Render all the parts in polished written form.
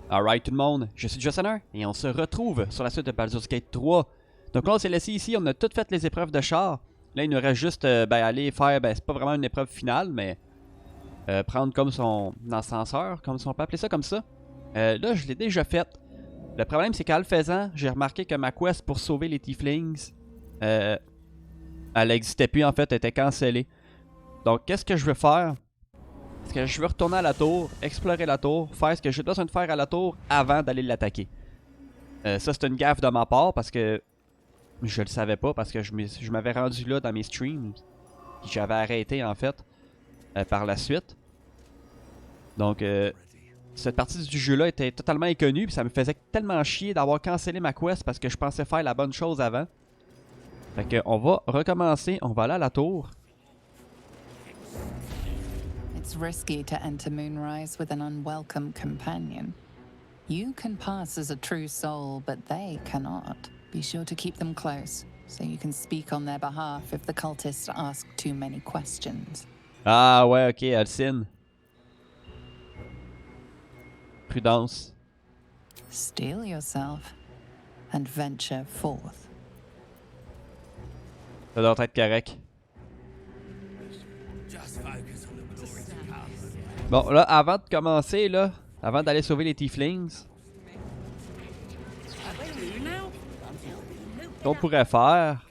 Alright tout le monde, je suis Jossonner et on se retrouve sur la suite de Baldur's Gate 3. Donc là on s'est laissé ici, on a tout fait les épreuves de char. Là il nous reste juste aller faire, c'est pas vraiment une épreuve finale, mais prendre comme son ascenseur, comme si on peut appeler ça comme ça. Là je l'ai déjà fait. Le problème c'est qu'en le faisant, j'ai remarqué que ma quest pour sauver les Tieflings, elle n'existait plus en fait, elle était cancellée. Donc qu'est-ce que je veux faire? Parce que je veux retourner à la tour, explorer la tour, faire ce que j'ai besoin de faire à la tour avant d'aller l'attaquer. Ça c'est une gaffe de ma part parce que je le savais pas, parce que je m'avais rendu là dans mes streams. Puis j'avais arrêté en fait par la suite. Donc cette partie du jeu là était totalement inconnue, puis ça me faisait tellement chier d'avoir cancellé ma quest parce que je pensais faire la bonne chose avant. Fait que on va recommencer, on va aller à la tour. It's risky to enter Moonrise with an unwelcome companion. You can pass as a true soul, but they cannot. Be sure to keep them close, so you can speak on their behalf if the cultists ask too many questions. Ah ouais, ok, Alcine. Prudence. Steel yourself and venture forth. Ça doit être correct. Bon, là, avant de commencer, là, avant d'aller sauver les Tieflings, ce qu'on pourrait faire,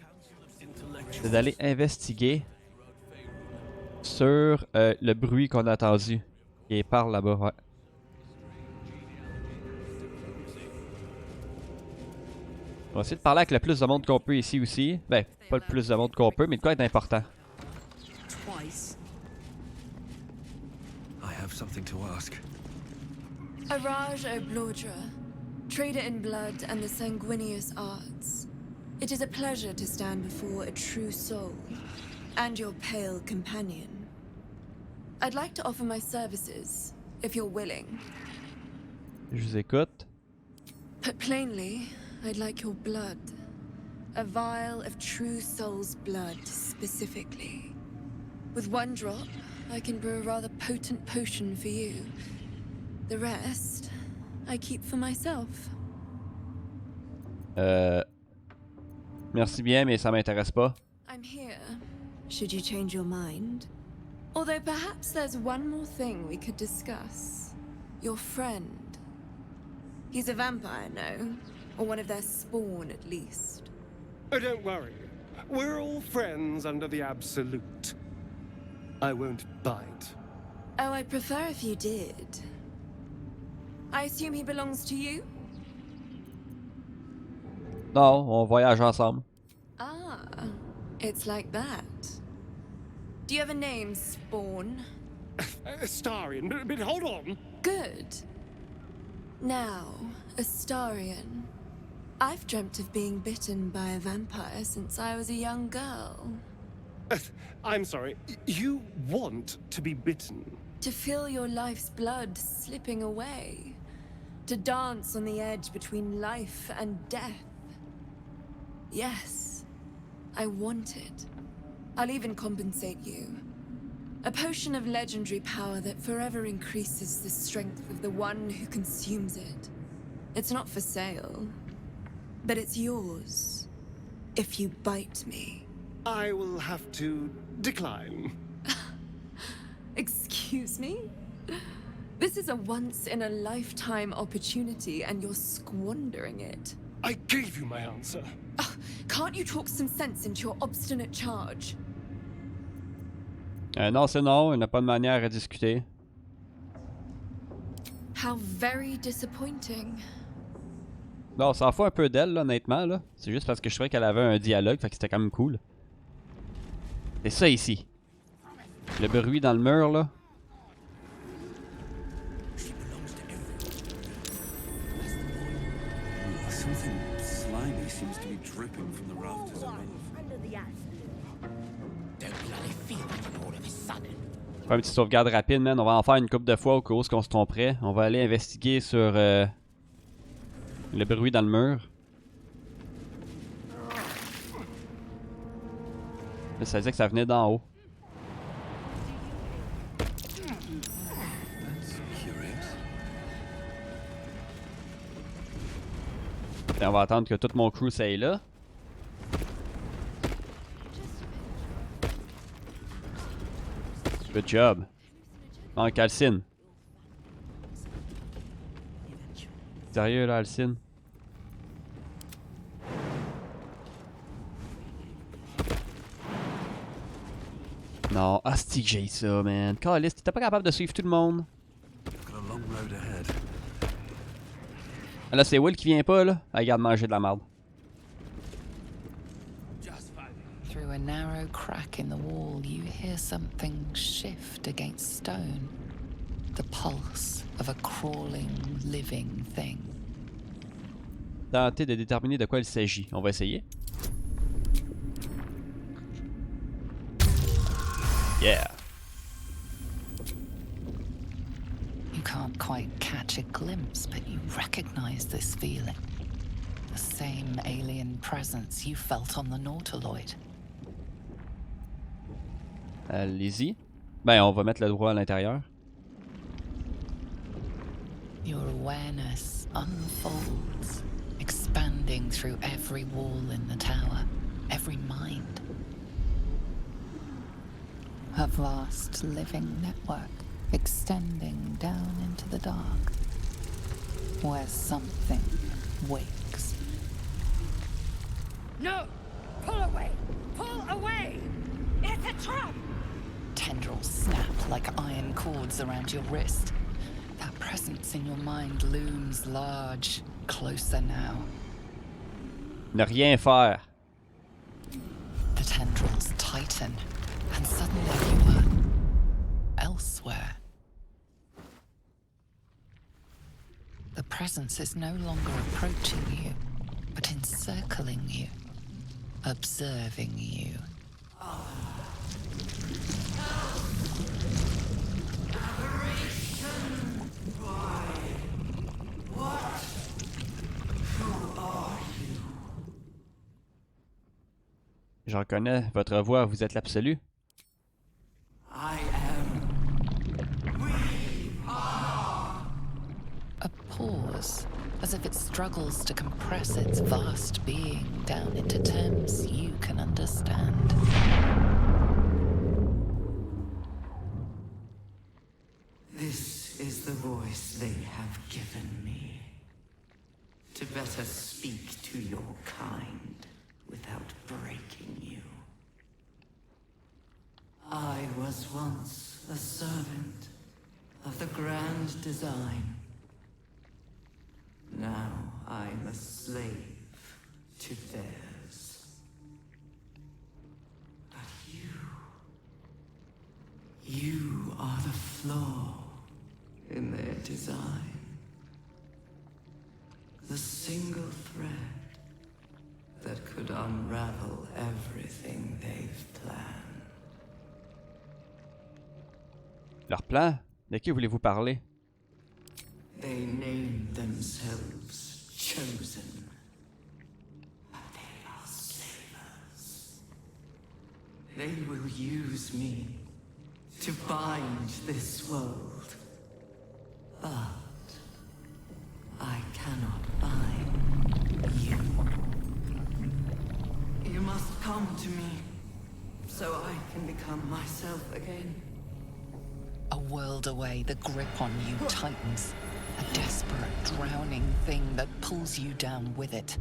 c'est d'aller investiguer sur le bruit qu'on a entendu. Qui est par là-bas, ouais. On va essayer de parler avec le plus de monde qu'on peut ici aussi. Ben, pas le plus de monde qu'on peut, mais de quoi être important. Something to ask. Araj O'Blordra, trader in blood and the sanguineous arts. It is a pleasure to stand before a true soul and your pale companion. I'd like to offer my services, if you're willing. Je vous écoute. Put plainly, I'd like your blood. A vial of true soul's blood, specifically. With one drop, I can brew a rather potent potion for you. The rest, I keep for myself. Merci bien, mais ça m'intéresse pas. I'm here, should you change your mind. Although perhaps there's one more thing we could discuss. Your friend. He's a vampire, no? Or one of their spawn, at least. Oh, don't worry. We're all friends under the Absolute. I won't bite. Oh, I'd prefer if you did. I assume he belongs to you? Non, on voyage ensemble. Ah, it's like that. Do you have a name, Spawn? Astarion, but hold on. Good. Now, Astarion. I've dreamt of being bitten by a vampire since I was a young girl. I'm sorry, you want to be bitten? To feel your life's blood slipping away. To dance on the edge between life and death. Yes, I want it. I'll even compensate you. A potion of legendary power that forever increases the strength of the one who consumes it. It's not for sale, but it's yours if you bite me. I will have to decline. Excuse me? This is a once-in-a-lifetime opportunity and you're squandering it. I gave you my answer. Can't you talk some sense into your obstinate charge? Non, c'est non, il n'y a pas de manière à discuter. How very disappointing. Bon, on s'en fout un peu d'elle, là, honnêtement, là. C'est juste parce que je trouvais qu'elle avait un dialogue, fait que c'était quand même cool. C'est ça ici. Le bruit dans le mur, là. Something slimy seems to be dripping from the rafters above. Faire une petite sauvegarde rapide, man. On va en faire une couple de fois au cas où on se tromperait. On va aller investiguer sur le bruit dans le mur. Là, ça disait que ça venait d'en haut. Et on va attendre que tout mon crew s'aille là. Good job. Manque Alcine. Sérieux là, Alcine? Non, asti que j'ai ça, man. Caliste, t'étais pas capable de suivre tout le monde. Got a long road ahead. Là, c'est Will qui vient pas, là. Ah, regarde, manger de la merde. Through a narrow crack in the wall, you hear something shift against stone. The pulse of a crawling, living thing. Tenter de déterminer de quoi il s'agit. On va essayer. Yeah. You can't quite catch a glimpse, but you recognize this feeling. The same alien presence you felt on the Nautiloid. Allez-y. Ben, on va mettre le droit à l'intérieur. Your awareness unfolds, expanding through every wall in the tower, every mind. A vast living network extending down into the dark, where something wakes. No! Pull away! Pull away! It's a trap! Tendrils snap like iron cords around your wrist. That presence in your mind looms large, closer now. Ne rien faire. The tendrils tighten, and suddenly you are elsewhere. The presence is no longer approaching you, but encircling you, observing you. Je reconnais votre voix, vous êtes l'absolu. I am. A pause, as if it struggles to compress its vast being down into terms you can understand. This is the voice they have given me. To better speak to your kind without breaking you. I was once a servant of the grand design. Now I'm a slave to theirs. But you are the flaw in their design. The single thread that could unravel everything they've planned. Leur plan? De qui voulez-vous parler? They named themselves chosen. But they are slavers. They will use me to bind this world. But I cannot bind you. You must come to me so I can become myself again. A world away, the grip on you tightens. A desperate, drowning thing that pulls you down with it.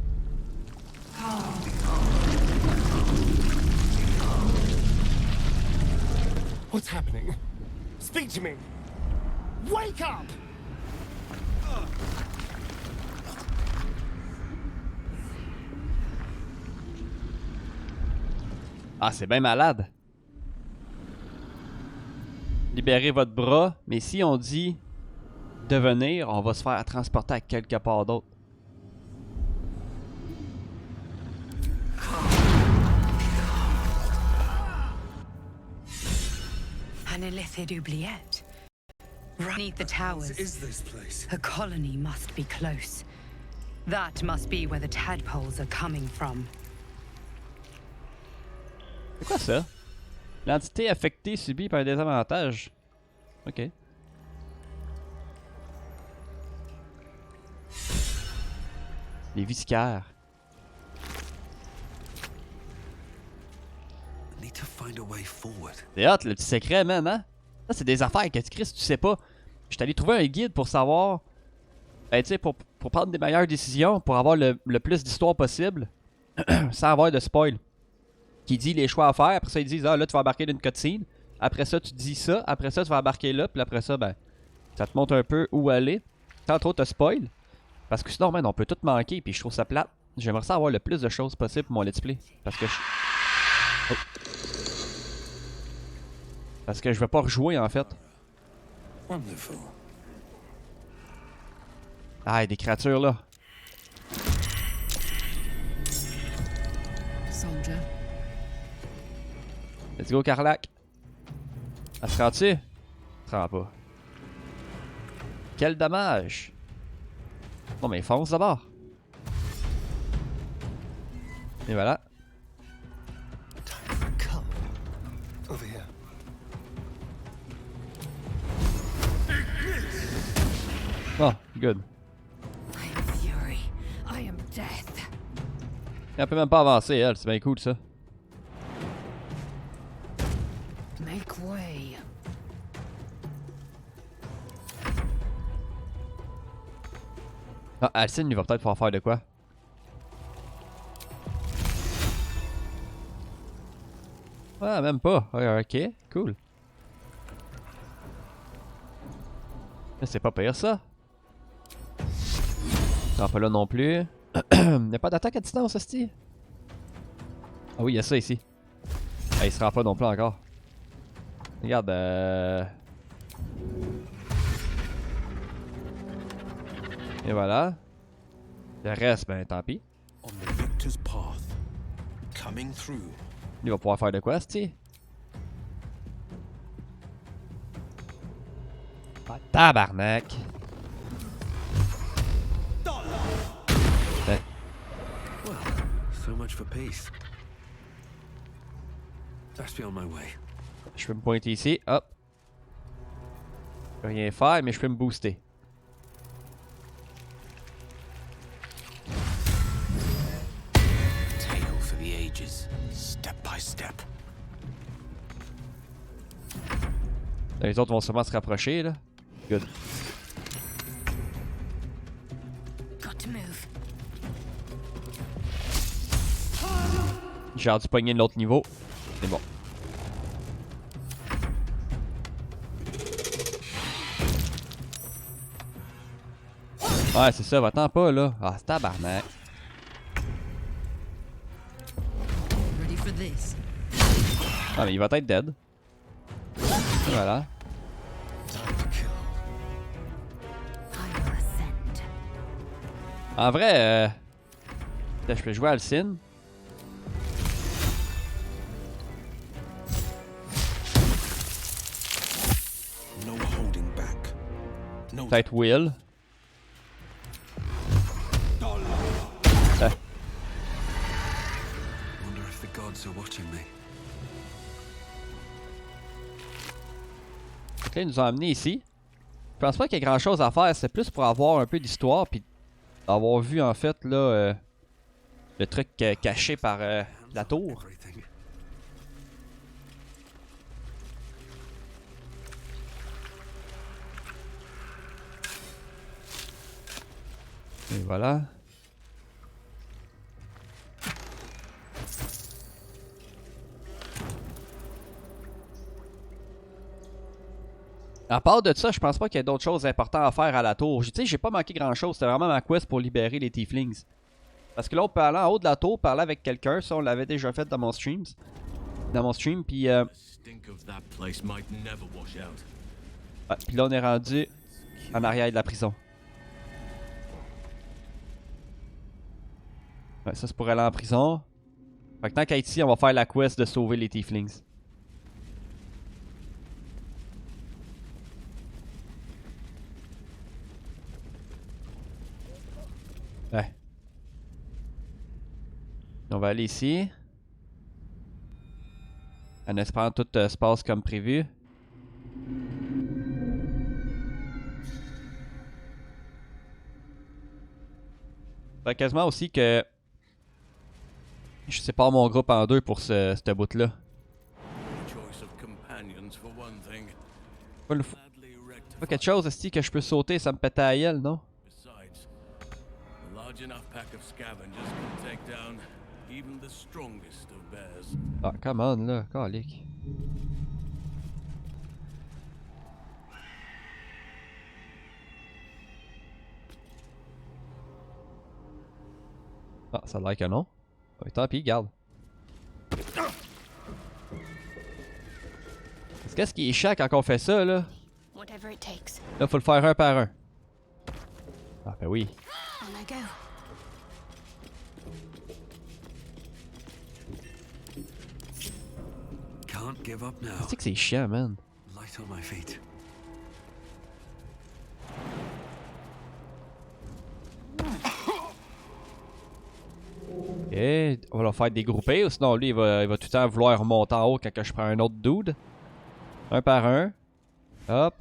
What's happening? Speak to me! Wake up! Ah, c'est bien malade. Libérez votre bras, mais si on dit devenir, on va se faire transporter à quelque part d'autre. An illithid oubliette. Right beneath the towers. What is this place? A colony must be close. That must be where the tadpoles are coming from. C'est quoi ça? L'entité affectée subit par un désavantage. Ok. Les visquaires. I need to find a way forward. C'est hot, le petit secret, man, hein? Ça, c'est des affaires que tu Chris, tu sais pas. Je suis allé trouver un guide pour savoir. Ben, tu sais, pour prendre des meilleures décisions, pour avoir le plus d'histoire possible, sans avoir de spoil. Qui dit les choix à faire, après ça, ils disent, ah là, tu vas embarquer d'une cutscene. Après ça, tu dis ça, après ça, tu vas embarquer là, puis après ça, ben, ça te montre un peu où aller. Sans trop te spoil. Parce que sinon, man, on peut tout manquer, puis je trouve ça plate. J'aimerais ça avoir le plus de choses possible pour mon let's play. Parce que oh. Parce que je vais pas rejouer, en fait. Wonderful. Ah, des créatures, là. Soldier. Let's go, Carlac. Elle se rend-tu? Elle se rend pas. Quel dommage! Non, mais fonce d'abord. Et voilà. Time for color. Over here. Oh, good. I am fury. I am death. Elle peut même pas avancer, elle. C'est bien cool, ça. Make way. Ah, Alcine, il va peut-être pouvoir faire de quoi? Ah, même pas. Ouais, ok, cool. C'est pas pire, ça. Non, pas là non plus. Y'a pas d'attaque à distance, hostie? Ah oui, y'a ça ici. Ah, il se rend pas non plus encore. Regarde, Et voilà. Le reste, ben tant pis. On the victor's path. Coming through. Il va pouvoir faire de quoi, c'ti? Ah, tabarnak! Ben, Well, so much for peace. Best be on my way. je peux me pointer ici, hop. Je peux rien faire, mais je peux me booster. Tale for the ages, step by step. Les autres vont sûrement se rapprocher, là. Good. Got to move. J'ai dû pogner de l'autre niveau. C'est bon. Ouais, c'est ça, va-t'en pas, là. Ah, c'est tabarnak. Ready for this. Ah, mais il va être dead. Voilà. Time to kill. I will ascend. En vrai, je peux jouer à Alcine. No holding back. No. Peut-être Will. Wonder if the gods are watching me. Donc là, ils nous ont amenés ici. Je pense pas qu'il y ait grand chose à faire. C'est plus pour avoir un peu d'histoire. Puis avoir vu en fait là le truc caché par la tour. Everything. Et voilà. À part de ça, je pense pas qu'il y ait d'autres choses importantes à faire à la tour. Tu sais, j'ai pas manqué grand chose. C'était vraiment ma quest pour libérer les tieflings. Parce que là, on peut aller en haut de la tour, parler avec quelqu'un. Ça, on l'avait déjà fait dans mon stream. Puis Stink of that place might never wash out. ouais, puis là, on est rendu en arrière de la prison. Ouais, ça, c'est pour aller en prison. Fait que tant qu'à être ici, on va faire la quest de sauver les tieflings. Ouais. On va aller ici. En espérant que tout se passe comme prévu. Faudrait quasiment aussi que je sépare mon groupe en deux pour ce bout-là. Choice of companions for one thing. Pas quelque chose aussi que je peux sauter, ça me pète à la gueule, non? Besides, a large enough pack of scavengers can take down even the strongest of bears. Ah, come on là, calique. Ah, ça a l'air que non. Ouais, tant pis, garde. Qu'est-ce qui est chiant quand on fait ça, là? Là, faut le faire un par un. Ah, ben oui. Can't give up now. C'est que c'est chiant, man. Light on my feet. Ok, on va leur faire dégrouper, ou sinon lui il va tout le temps vouloir remonter en haut quand je prends un autre dude. Un par un. Hop.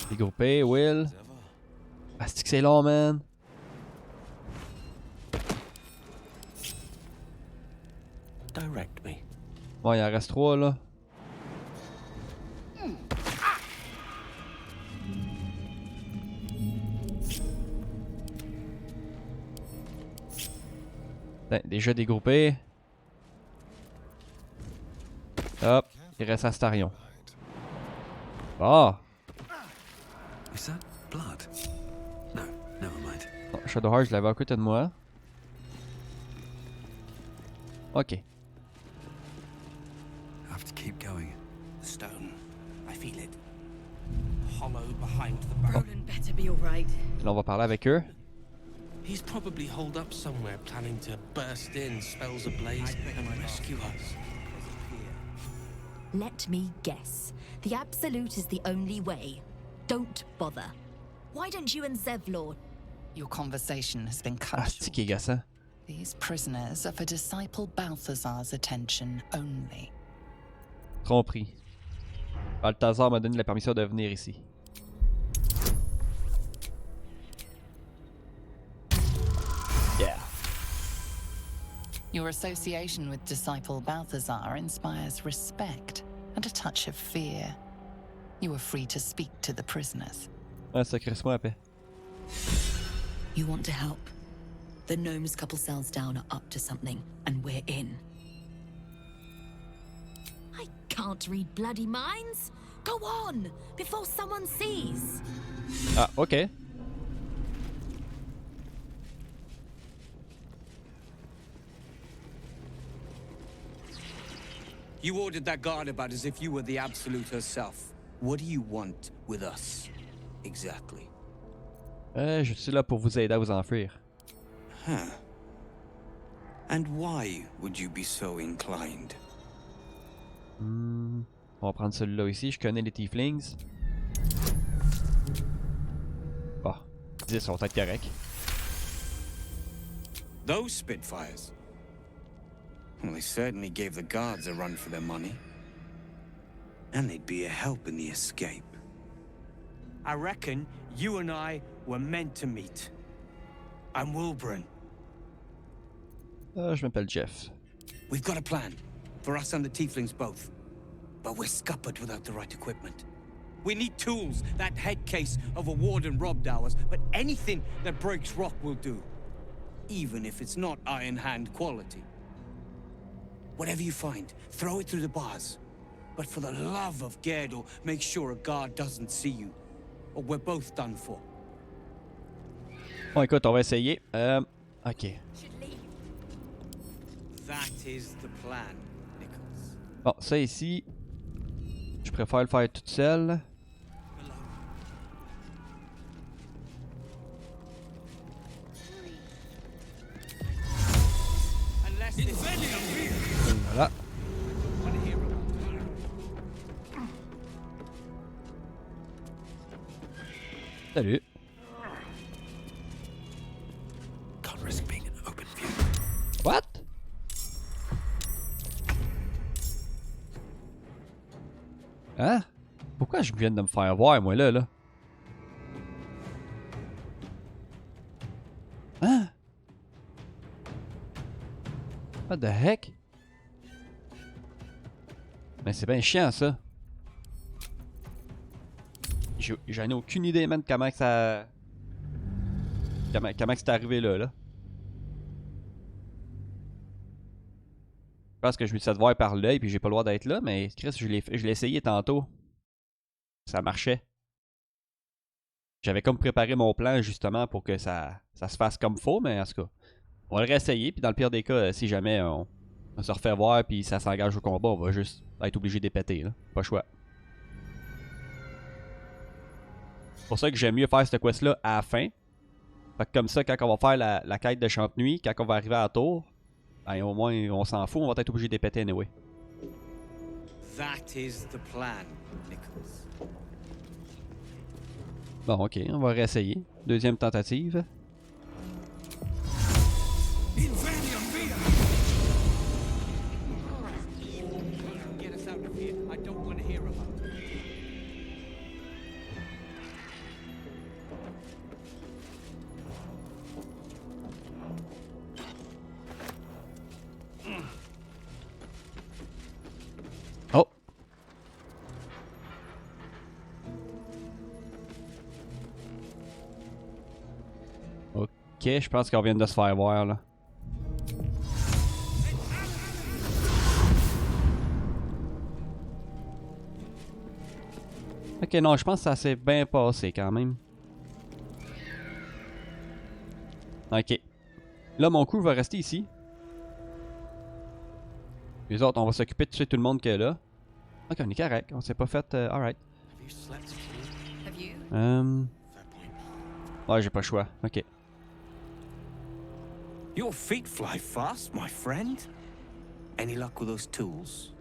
Dégrouper, Will. Ah, c'est que c'est long, man. Direct me. Bon, il en reste 3 là. Déjà dégroupé. Hop, il reste Astarion. Ah! Is that blood? No, never mind. Oh, Shadowheart, je l'avais à côté de moi. Ok. Have to keep going. The stone. I feel it. Hollow behind the bone. Roland better be alright. Là, on va parler avec eux. He's probably holed up somewhere, planning to burst in, spells ablaze, and rescue us. Let me guess. The Absolute is the only way. Don't bother. Why don't you and Zevlor? Your conversation has been cut Ah, c'est qui est short. gossant. These prisoners are for disciple Balthazar's attention only. Compris. Balthazar m'a donné la permission de venir ici. Yeah. Your association with disciple Balthazar inspires respect and a touch of fear. You are free to speak to the prisoners. Ah, sacré-moi la paix. You want to help? The gnomes couple cells down are up to something, and we're in. I can't read bloody minds. Go on, before someone sees. Ah, ok. You ordered that guard about as if you were the Absolute herself. What do you want with us? Exactly. Je suis là pour vous aider à vous enfuir. Huh. And why would you be so inclined? On va prendre celui-là ici. Je connais les tieflings. Bah, 10 sont peut-être corrects. Those Spitfires? Well, they certainly gave the guards a run for their money. And they'd be a help in the escape. I reckon you and I were meant to meet. I'm Wilburn. Je m'appelle Jeff. We've got a plan. For us and the tieflings both. But we're scuppered without the right equipment. We need tools. That head case of a warden robbed ours. But anything that breaks rock will do. Even if it's not Iron Hand quality. Whatever you find, throw it through the bars. But for the love of Gerdel, make sure a guard doesn't see you. Or we're both done for. Bon, écoute, on va essayer. Ok. That is the plan, Nichols. Bon, ça ici, je préfère le faire toute seule. Voilà. Salut. Can't risk being in open view. What? Hein? Pourquoi je viens de me faire voir, moi, là? Hein? What the heck? Mais c'est bien chiant, ça. J'en ai aucune idée, man, comment que ça... Comment que c'est arrivé là. Je pense que je me suis fait voir par l'œil puis j'ai pas le droit d'être là, mais Chris, je l'ai essayé tantôt. Ça marchait. J'avais comme préparé mon plan justement pour que ça se fasse comme faut, mais en tout cas, on va le réessayer. Puis dans le pire des cas, si jamais on se refait voir puis ça s'engage au combat, on va juste être obligé de péter, là. Pas le choix. C'est pour ça que j'aime mieux faire cette quest-là à la fin. Fait que comme ça, quand on va faire la quête de Chantenuit, quand on va arriver à la tour, ben au moins on s'en fout, on va être obligé de péter anyway. That is the plan, Nicholas. Bon, ok, on va réessayer. Deuxième tentative. Get us out of here. I don't want to hear about it. Oh! Ok, je pense qu'on vient de se faire voir là. Ok, non, je pense que ça s'est bien passé quand même. Ok. Là, mon crew va rester ici. Les autres, on va s'occuper de tuer tout le monde qui est là. Ok, on est correct. On s'est pas fait... alright. Ouais, j'ai pas le choix. Ok. Your feet fly fast, my friend. Any luck with those tools?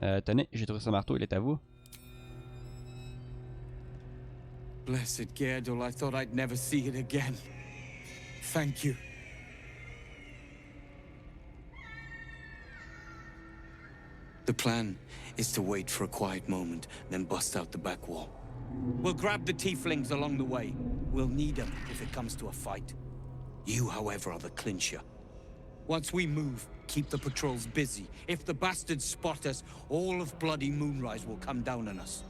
Tenez, j'ai trouvé ce marteau, il est à vous. Blessed Gerdul, I thought I'd never see it again. Thank you. The plan is to wait for a quiet moment, then bust out the back wall. We'll grab the tieflings along the way. We'll need them if it comes to a fight. You, however, are the clincher. Once we move, keep the patrols busy. If the bastards spot us, all of bloody Moonrise will come down on us.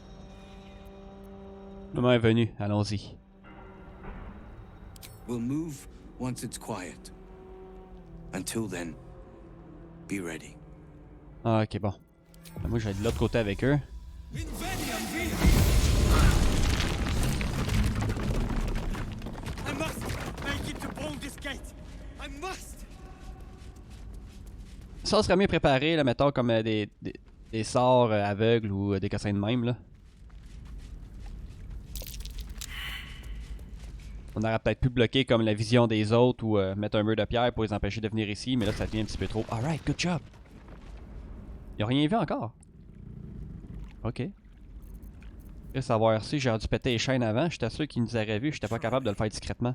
Le moment est venu, allons-y. We'll move once it's quiet. Until then, be ready. Ah, ok, bon. Moi, je vais de l'autre côté avec eux. I must make it to Baldur's Gate. I must. Ça serait mieux préparé, là, mettons, comme des sorts aveugles ou des cassins de même, là. On aurait peut-être pu bloquer comme la vision des autres ou mettre un mur de pierre pour les empêcher de venir ici, mais là, ça devient un petit peu trop. Alright, good job. Ils ont rien vu encore. Ok. Et savoir si j'aurais dû péter les chaînes avant, j'étais sûr qu'ils nous auraient vus, j'étais pas capable de le faire discrètement.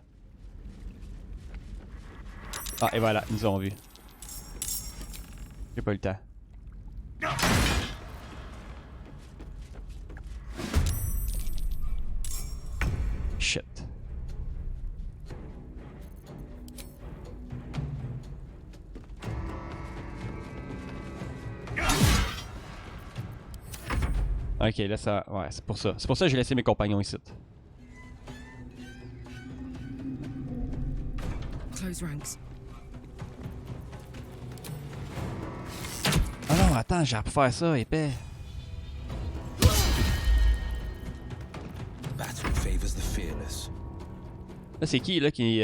Ah, et voilà, ils nous ont vus. J'ai pas eu le temps. Shit. Ok, là ça... Ouais, c'est pour ça. C'est pour ça que j'ai laissé mes compagnons ici. Close ranks. Ah non, attends, j'ai pu faire ça, épais. Battle favors the fearless. Là, c'est qui, là, qui...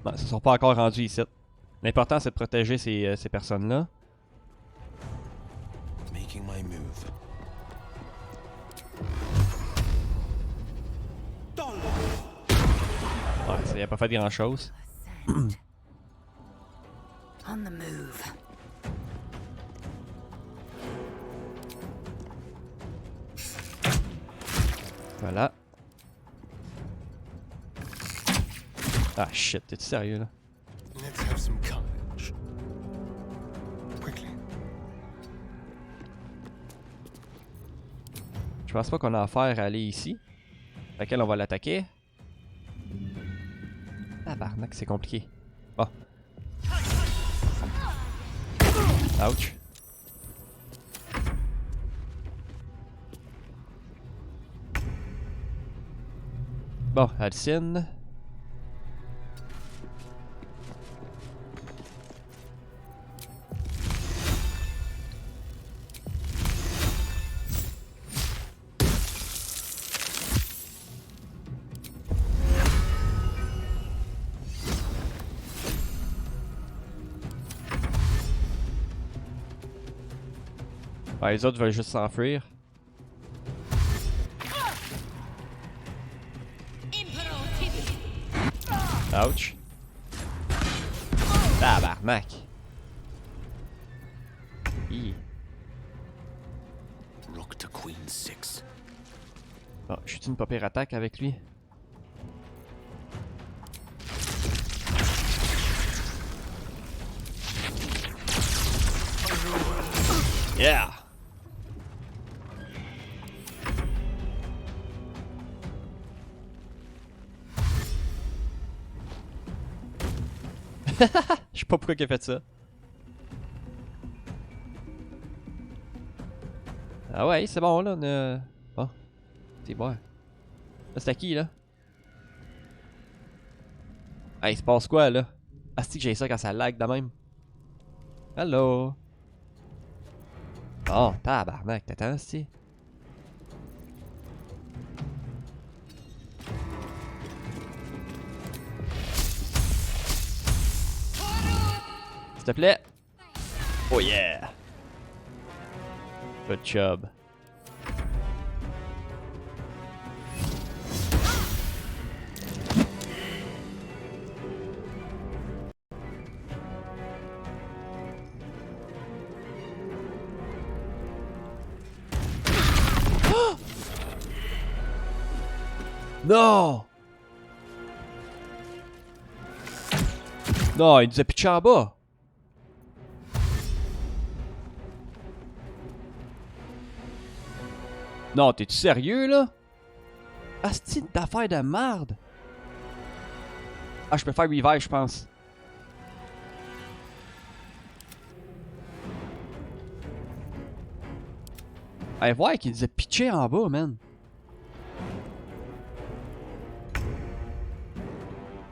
Non, ils se sont pas encore rendus ici. L'important, c'est de protéger ces personnes-là. Making my move. Ouais, ça y a pas fait grand-chose. On the move. Voilà. Ah shit, t'es-tu sérieux là? Let's have some courage. Quickly. pense pas qu'on a affaire à aller ici. Laquelle on va l'attaquer. Ah, barnac, c'est compliqué. Bon. Ouch. Bon, Alcine. Ouais, les autres veulent juste s'enfuir. Ouch. Tabarnak. Rook to Queen 6. Bon, je suis une pas pire attaque avec lui. Yeah! Je sais pas pourquoi il a fait ça. Ah ouais, c'est bon là. Bon. C'est bon. Là, c'est à qui là? Hey, il se passe quoi là? Ah, c'est que j'ai ça quand ça lag de même. Hello! Oh, tabarnak, t'attends, c'est. S'il te plaît. Oh yeah. Good job. Non! Non, il nous a pitché en bas. Non, t'es-tu sérieux, là? Asti d'affaire de merde! Ah, je peux faire revive, je pense. Allez voir qu'il nous a pitché en bas, man.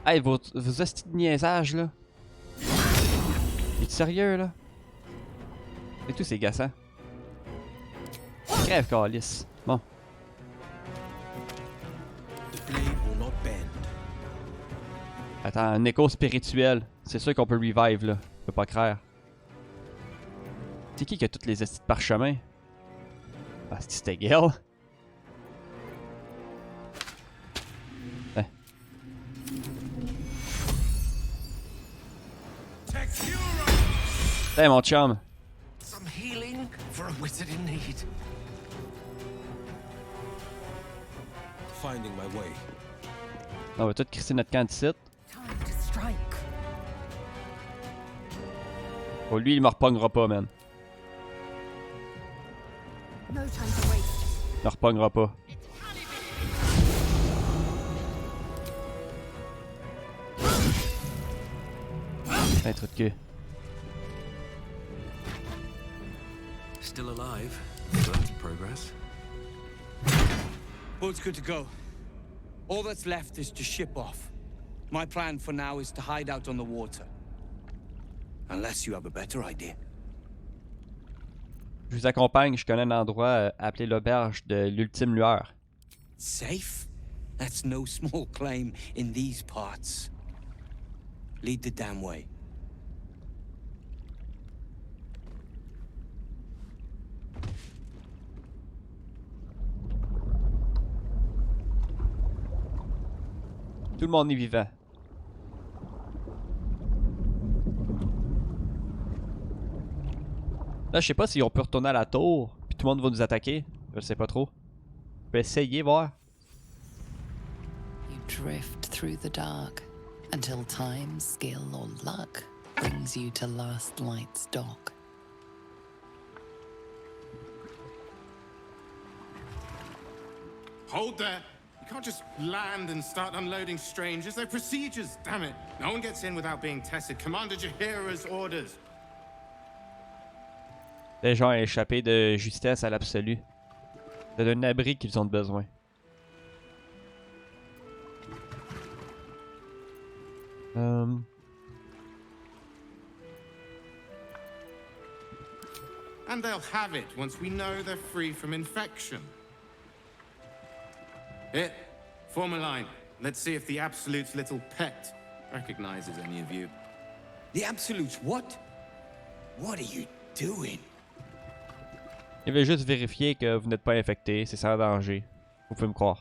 Hey, vos astis de niaisage, là. T'es sérieux, là? Et tout, c'est gassant. Crève, calice. Bon. Attends, un écho spirituel. C'est sûr qu'on peut revive, là. Je peux pas croire. C'est qui a toutes les astis de parchemin? Ah, c'était Gale. Hey, mon chum. Some healing for a wizard in need. Finding my way. On va tout crisser notre camp d'ici. Oh, lui, il me repognera pas, man. Il me repognera pas. Un truc de cul. Still alive. So that's progress. Boat's good to go. All that's left is to ship off. My plan for now is to hide out on the water. Unless you have a better idea. Je vous accompagne, je connais un endroit appelé l'auberge de l'ultime lueur. Safe? That's no small claim in these parts. Lead the damn way. Tout le monde est vivant. Là, je sais pas si on peut retourner à la tour, puis tout le monde va nous attaquer. Je sais pas trop. Je peux essayer, voir. You drift through the dark until time, skill, or luck brings you to Last Light's dock. Hold there. You can't just land and start unloading strangers. There are procedures, damn it. No one gets in without being tested. Commander Jaheira's orders. Les gens échappés de justesse à l'absolu. D'un abri qu'ils ont besoin. And they'll have it once we know they're free from infection. Here, form a line. Let's see if the Absolute's little pet recognizes any of you. The Absolutes, what? What are you doing? Il veut juste vérifier que vous n'êtes pas infecté, c'est sans danger. Vous pouvez me croire.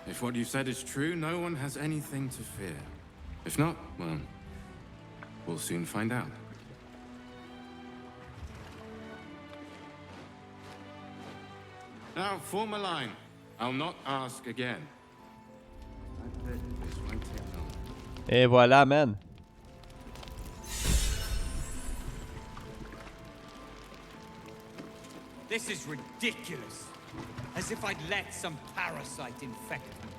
If what you said is true, no one has anything to fear. If not, well, we'll soon find out. Now, form a line. I'll not ask again. This won't take long. Et voilà, man. This is ridiculous. As if I'd let some parasite infect me.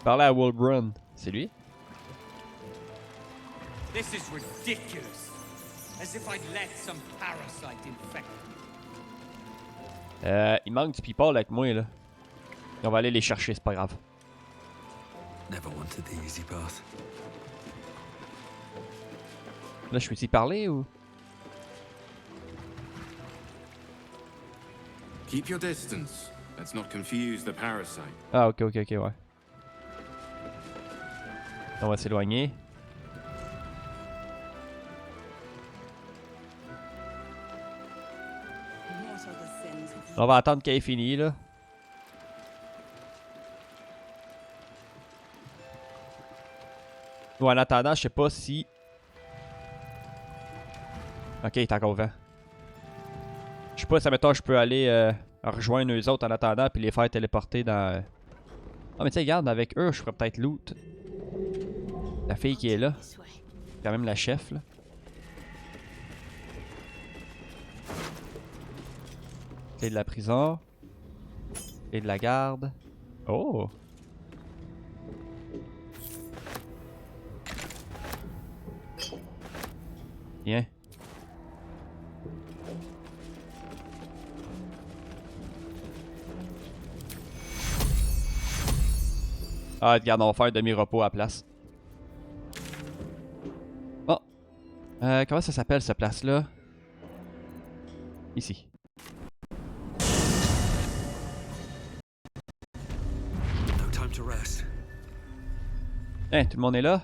Parlez à Wolbrun. C'est lui? This is ridiculous. As if I'd let some parasite infect me. Il manque du people avec moi, là. On va aller les chercher, c'est pas grave. Never wanted the easy path. Là, je peux-y parler ou? Keep your distance. Let's not confuse the parasite. Ah, ok, ouais. On va s'éloigner. On va attendre qu'elle ait fini, là. Ou en attendant, je sais pas si... Ok, il est encore vent. Je sais pas si, admettons, je peux aller rejoindre eux autres en attendant puis les faire téléporter dans... Ah, mais tu sais, regarde, avec eux, je pourrais peut-être loot. La fille qui est là. Quand même la chef, là. Clé de la prison. Clé de la garde. Oh! Bien. Ah, regarde, on va faire un demi-repos à la place. Bon. Comment ça s'appelle, cette place-là? Ici. No time to rest. Hein, tout le monde est là?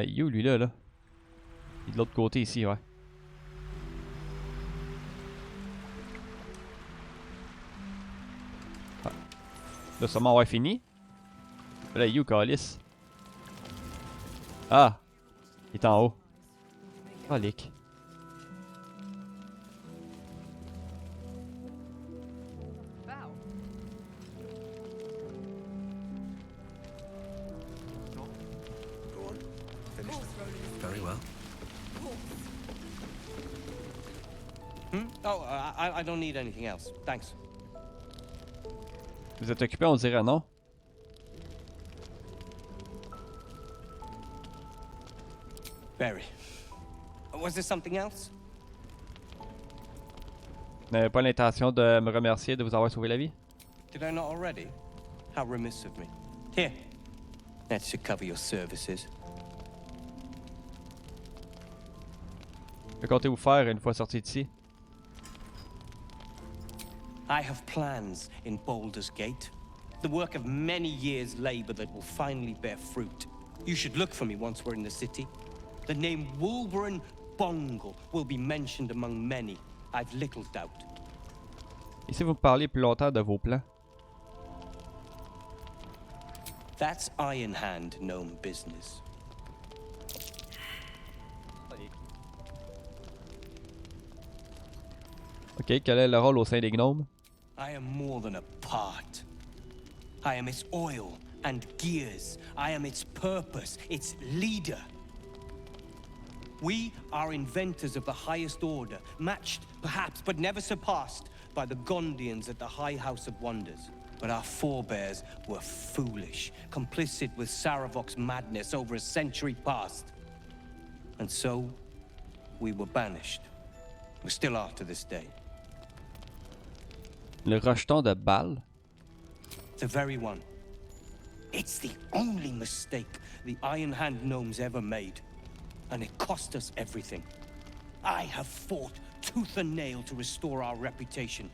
Il est où lui là? Il est de l'autre côté ici, ouais. Ah. Là, sûrement, ouais, fini. Là, il est où, Calice? Ah! Il est en haut. Calique. Very well. Oh, I don't need anything else. Thanks. Vous êtes occupé, on dirait non? Barry. Was there something else? Vous n'avez pas l'intention de me remercier de vous avoir sauvé la vie? Did I not already? How remiss of me. Here. That should cover your services. Que comptez-vous faire une fois sorti d'ici? I have plans in Baldur's Gate. The work of many years' labor that will finally bear fruit. You should look for me once we're in the city. The name Wolverine Bongle will be mentioned among many. I've little doubt. Et si vous me parlez plus longtemps de vos plans? That's Iron Hand gnome business. Ok, quel est le rôle au sein des gnomes? I am more than a part. I am its oil and gears. I am its purpose, its leader. We are inventors of the highest order, matched, perhaps, but never surpassed by the Gondians at the High House of Wonders. But our forebears were foolish, complicit with Saravok's madness over a century past. And so, we were banished. We still are to this day. Le rejeton de Bal? The very one. It's the only mistake the Iron Hand gnomes ever made. And it cost us everything. I have fought tooth and nail to restore our reputation.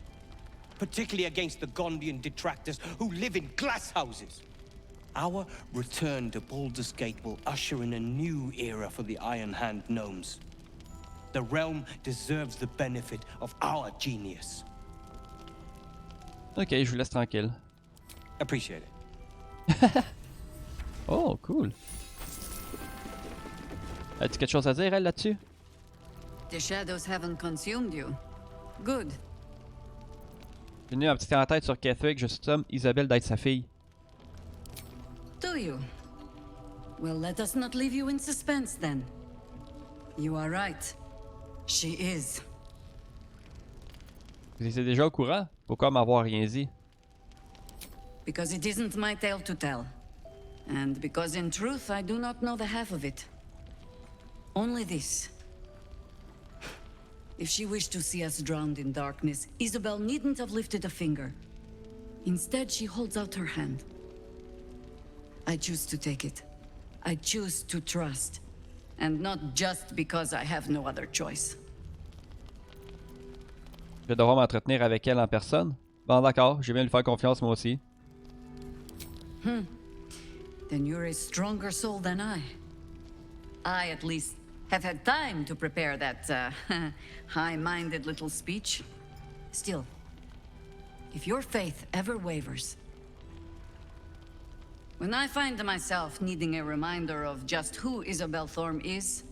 Particularly against the Gondian detractors who live in glass houses. Our return to Baldur's Gate will usher in a new era for the Iron Hand gnomes. The realm deserves the benefit of our genius. Ok, je vous laisse tranquille. Appreciate it. Oh, cool. As-tu quelque chose à dire, elle, là-dessus? The shadows haven't consumed you. Good. J'ai mis un petit en tête sur Ketherick, je somme Isabelle d'être sa fille. Do you? Well, let us not leave you in suspense then. You are right. She is. Vous étiez déjà au courant? Pourquoi m'avoir rien dit? Because it isn't my tale to tell. And because in truth I do not know the half of it. Only this. If she wished to see us drowned in darkness, Isabel needn't have lifted a finger. Instead, she holds out her hand. I choose to take it. I choose to trust. And not just because I have no other choice. Je vais devoir m'entretenir avec elle en personne? Bon, d'accord, j'ai bien lui faire confiance moi aussi. Then you're a stronger soul than I. I, at least, have had time to prepare that, high-minded little speech. Still, if your faith ever wavers... When I find myself needing a reminder of just who Isabel Thorm is,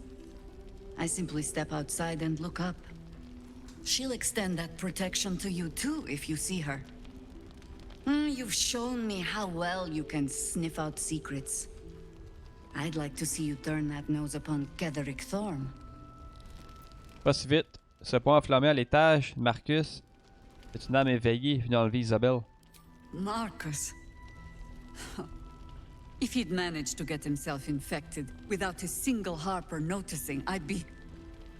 I simply step outside and look up. She'll extend that protection to you too, if you see her. You've shown me how well you can sniff out secrets. I'd like to see you turn that nose upon Ketherick Thorm. Pas si vite. Ce point enflammé à l'étage, Marcus, est une âme éveillée venue enlever Isabelle. Marcus. If he'd managed to get himself infected without a single Harper noticing, I'd be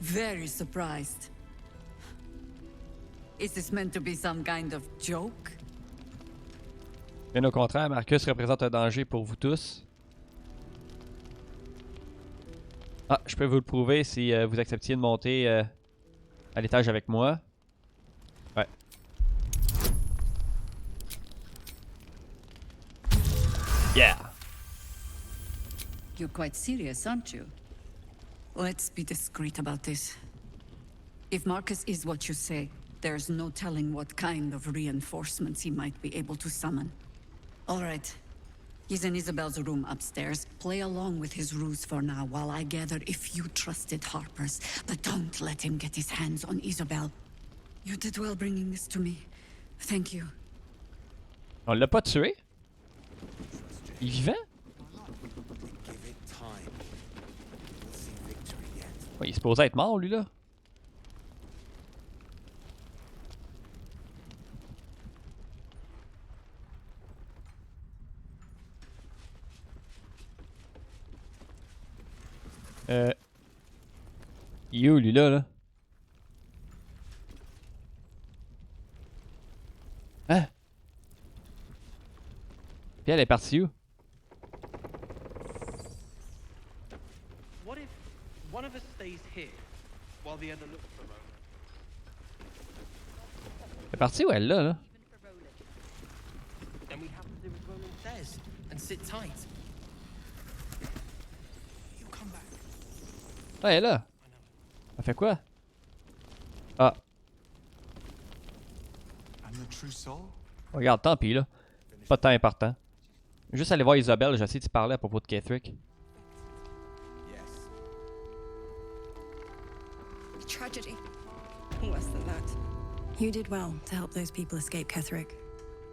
very surprised. Is this meant to be some kind of joke? Bien au contraire, Marcus représente un danger pour vous tous. Ah, je peux vous le prouver si vous acceptiez de monter à l'étage avec moi. Ouais. Yeah! You're quite serious, aren't you? Let's be discreet about this. If Marcus is what you say, there's no telling what kind of reinforcements he might be able to summon. All right. He's in Isabel's room upstairs. Play along with his ruse for now while I gather a few trusted Harpers. But don't let him get his hands on Isabel. You did well bringing this to me. Thank you. On l'a pas tué? Il est vivant? Ouais, il est supposé être mort, lui, là. Il est où, lui, là? Hein? Puis elle est partie où? What if one of us stays here while the other looks for Roland? Elle est partie où, elle, là? Then we have to do as Roland says and sit tight. You'll come back. Ah, elle est là. Elle fait quoi? Ah. Regarde, tant pis, là. Pas de temps important. Juste aller voir Isabelle, j'essaie de parler à propos de Ketherick. Tragedy. Less than that. You did well to help those people escape Ketherick.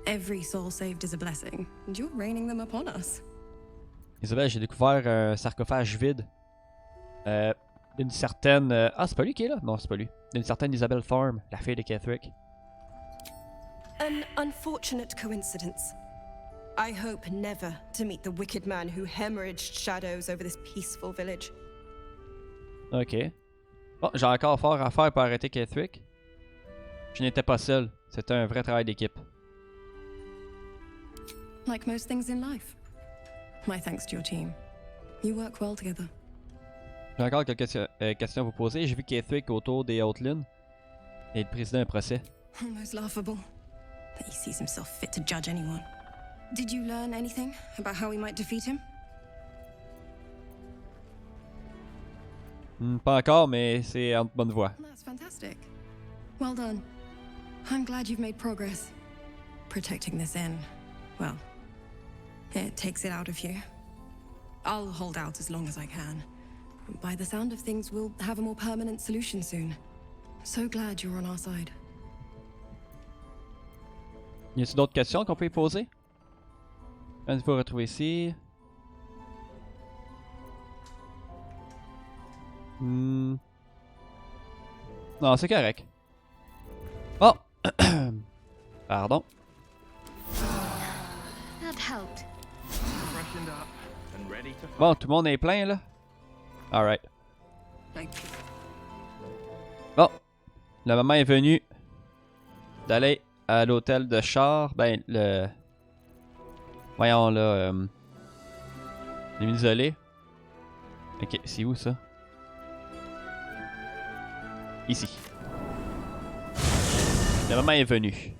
Every soul saved is a blessing, and you're raining them upon us. Isabelle, j'ai découvert un sarcophage vide. D'une certaine... Ah, c'est pas lui qui est là? Non, c'est pas lui. D'une certaine Isabelle Thorne, la fille de Ketherick. An unfortunate coincidence. I hope never to meet the wicked man who hemorrhaged shadows over this peaceful village. Ok. Bon, j'ai encore fort à faire pour arrêter Ketherick. Je n'étais pas seul. C'était un vrai travail d'équipe. Like most things in life. My thanks to your team. You work well together. J'ai encore quelques questions à vous poser. J'ai vu Ketherick autour des Outlands et de présider un procès. Almost laughable that he sees himself fit to judge anyone. Did you learn anything about how we might defeat him? Pas encore, mais c'est en bonne voie. That's fantastic. Well done. I'm glad you've made progress. Protecting this inn, well, it takes it out of you. I'll hold out as long as I can. By the sound of things, we'll have a more permanent solution soon. So glad you're on our side. Y a-t-il d'autres questions qu'on peut y poser? Il faut retrouver ici. Non, c'est correct. Oh! Pardon. That helped. Bon, tout le monde est plein là? Alright. Bon. Le moment est venu d'aller à l'hôtel de char. Ben, le... Voyons là. L'isolé. Ok, c'est où ça? Ici. Le moment est venu.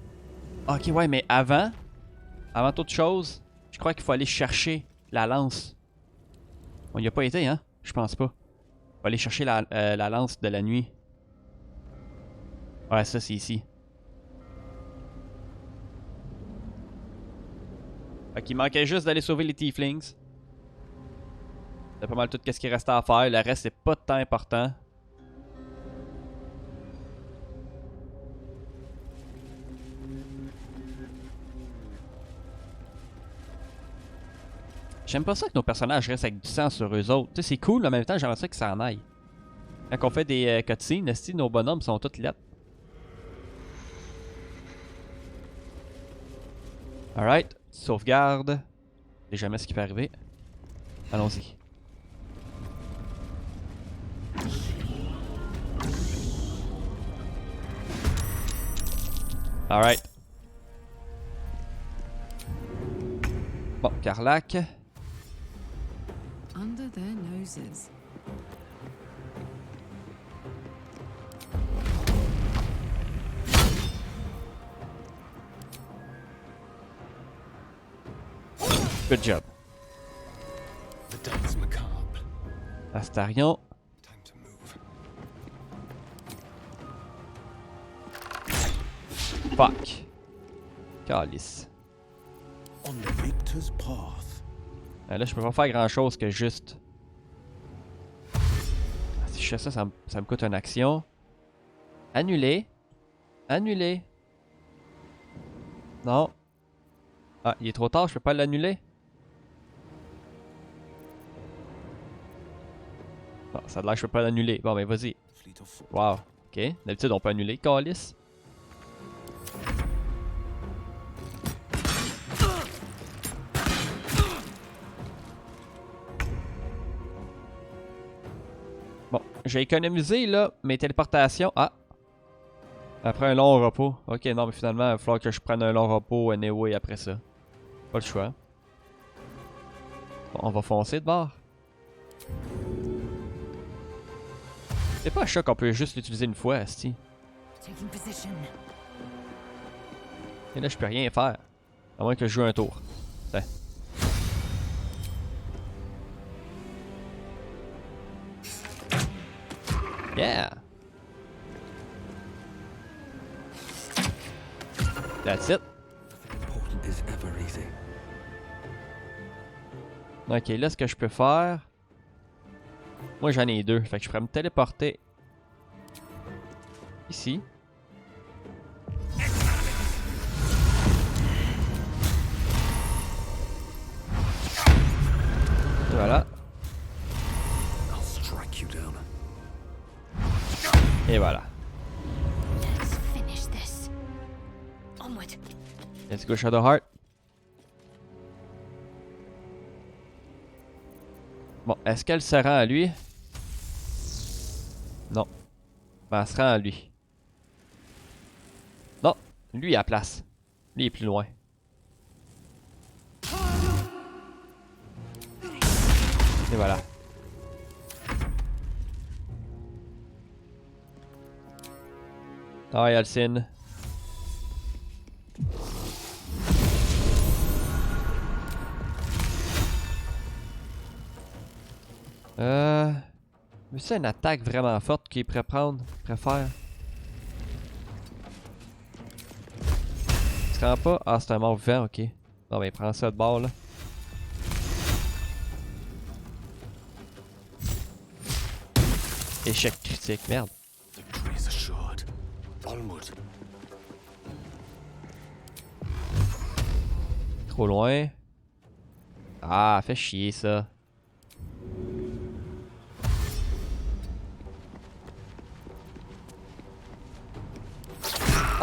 Ok, ouais, mais avant toute chose, je crois qu'il faut aller chercher la lance. On y a pas été, hein? Je pense pas. Faut aller chercher la lance de la nuit. Ouais, ça c'est ici. Fait qu'il manquait juste d'aller sauver les tieflings. C'est pas mal tout ce qui restait à faire. Le reste, c'est pas de temps important. J'aime pas ça que nos personnages restent avec du sang sur eux autres. Tu sais, c'est cool, mais en même temps, j'aimerais ça que ça en aille. Quand on fait des cutscenes, nos bonhommes sont tous lettres. Alright, sauvegarde. Je sais jamais ce qui peut arriver. Allons-y. Alright. Bon, Carlac. Under their noses. Good job. The dance macabre. Astarion. Time to move. Fuck. Calice. On the victor's path. Là, je peux pas faire grand chose que juste. Si je fais ça, ça me coûte une action. Annuler. Annuler. Non. Ah, il est trop tard, je peux pas l'annuler. Non, ça a l'air que je peux pas l'annuler. Bon, ben vas-y. Wow. Ok. D'habitude, on peut annuler. Calice. Bon, j'ai économisé là mes téléportations. Ah! Après un long repos. Ok, non, mais finalement, il va falloir que je prenne un long repos anyway après ça. Pas le choix. Bon, on va foncer de bord. C'est pas un chat qu'on peut juste l'utiliser une fois, asti. Et là, je peux rien faire. À moins que je joue un tour. Tiens. Yeah! That's it. Ok, là, ce que je peux faire... Moi, j'en ai deux. Fait que je pourrais me téléporter... Ici. Et voilà. Let's finish this. Onward. Let's go Shadowheart. Bon, est-ce qu'elle se rend à lui? Non. Ben, elle se rend à lui. Non, lui à place. Lui est plus loin. Et voilà. Ah, Yalcin. Mais c'est une attaque vraiment forte qu'il pourrait prendre, préfère. Il se rend pas? Ah, c'est un mort vivant, ok. Bon, ben, il prend ça de bord, là. Échec critique, merde. Trop loin. Ah, fait chier ça.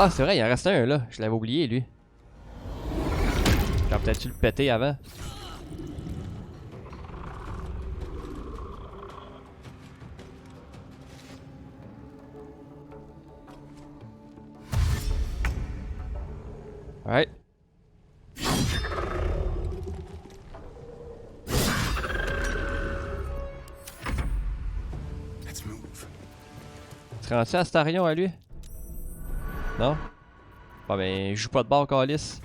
Ah, c'est vrai, il en reste un là. Je l'avais oublié, lui. J'aurais peut-être dû le péter avant. Alright. Tu rends-tu à Starion à lui? Non? Bon ben, joue pas de bord, Calice.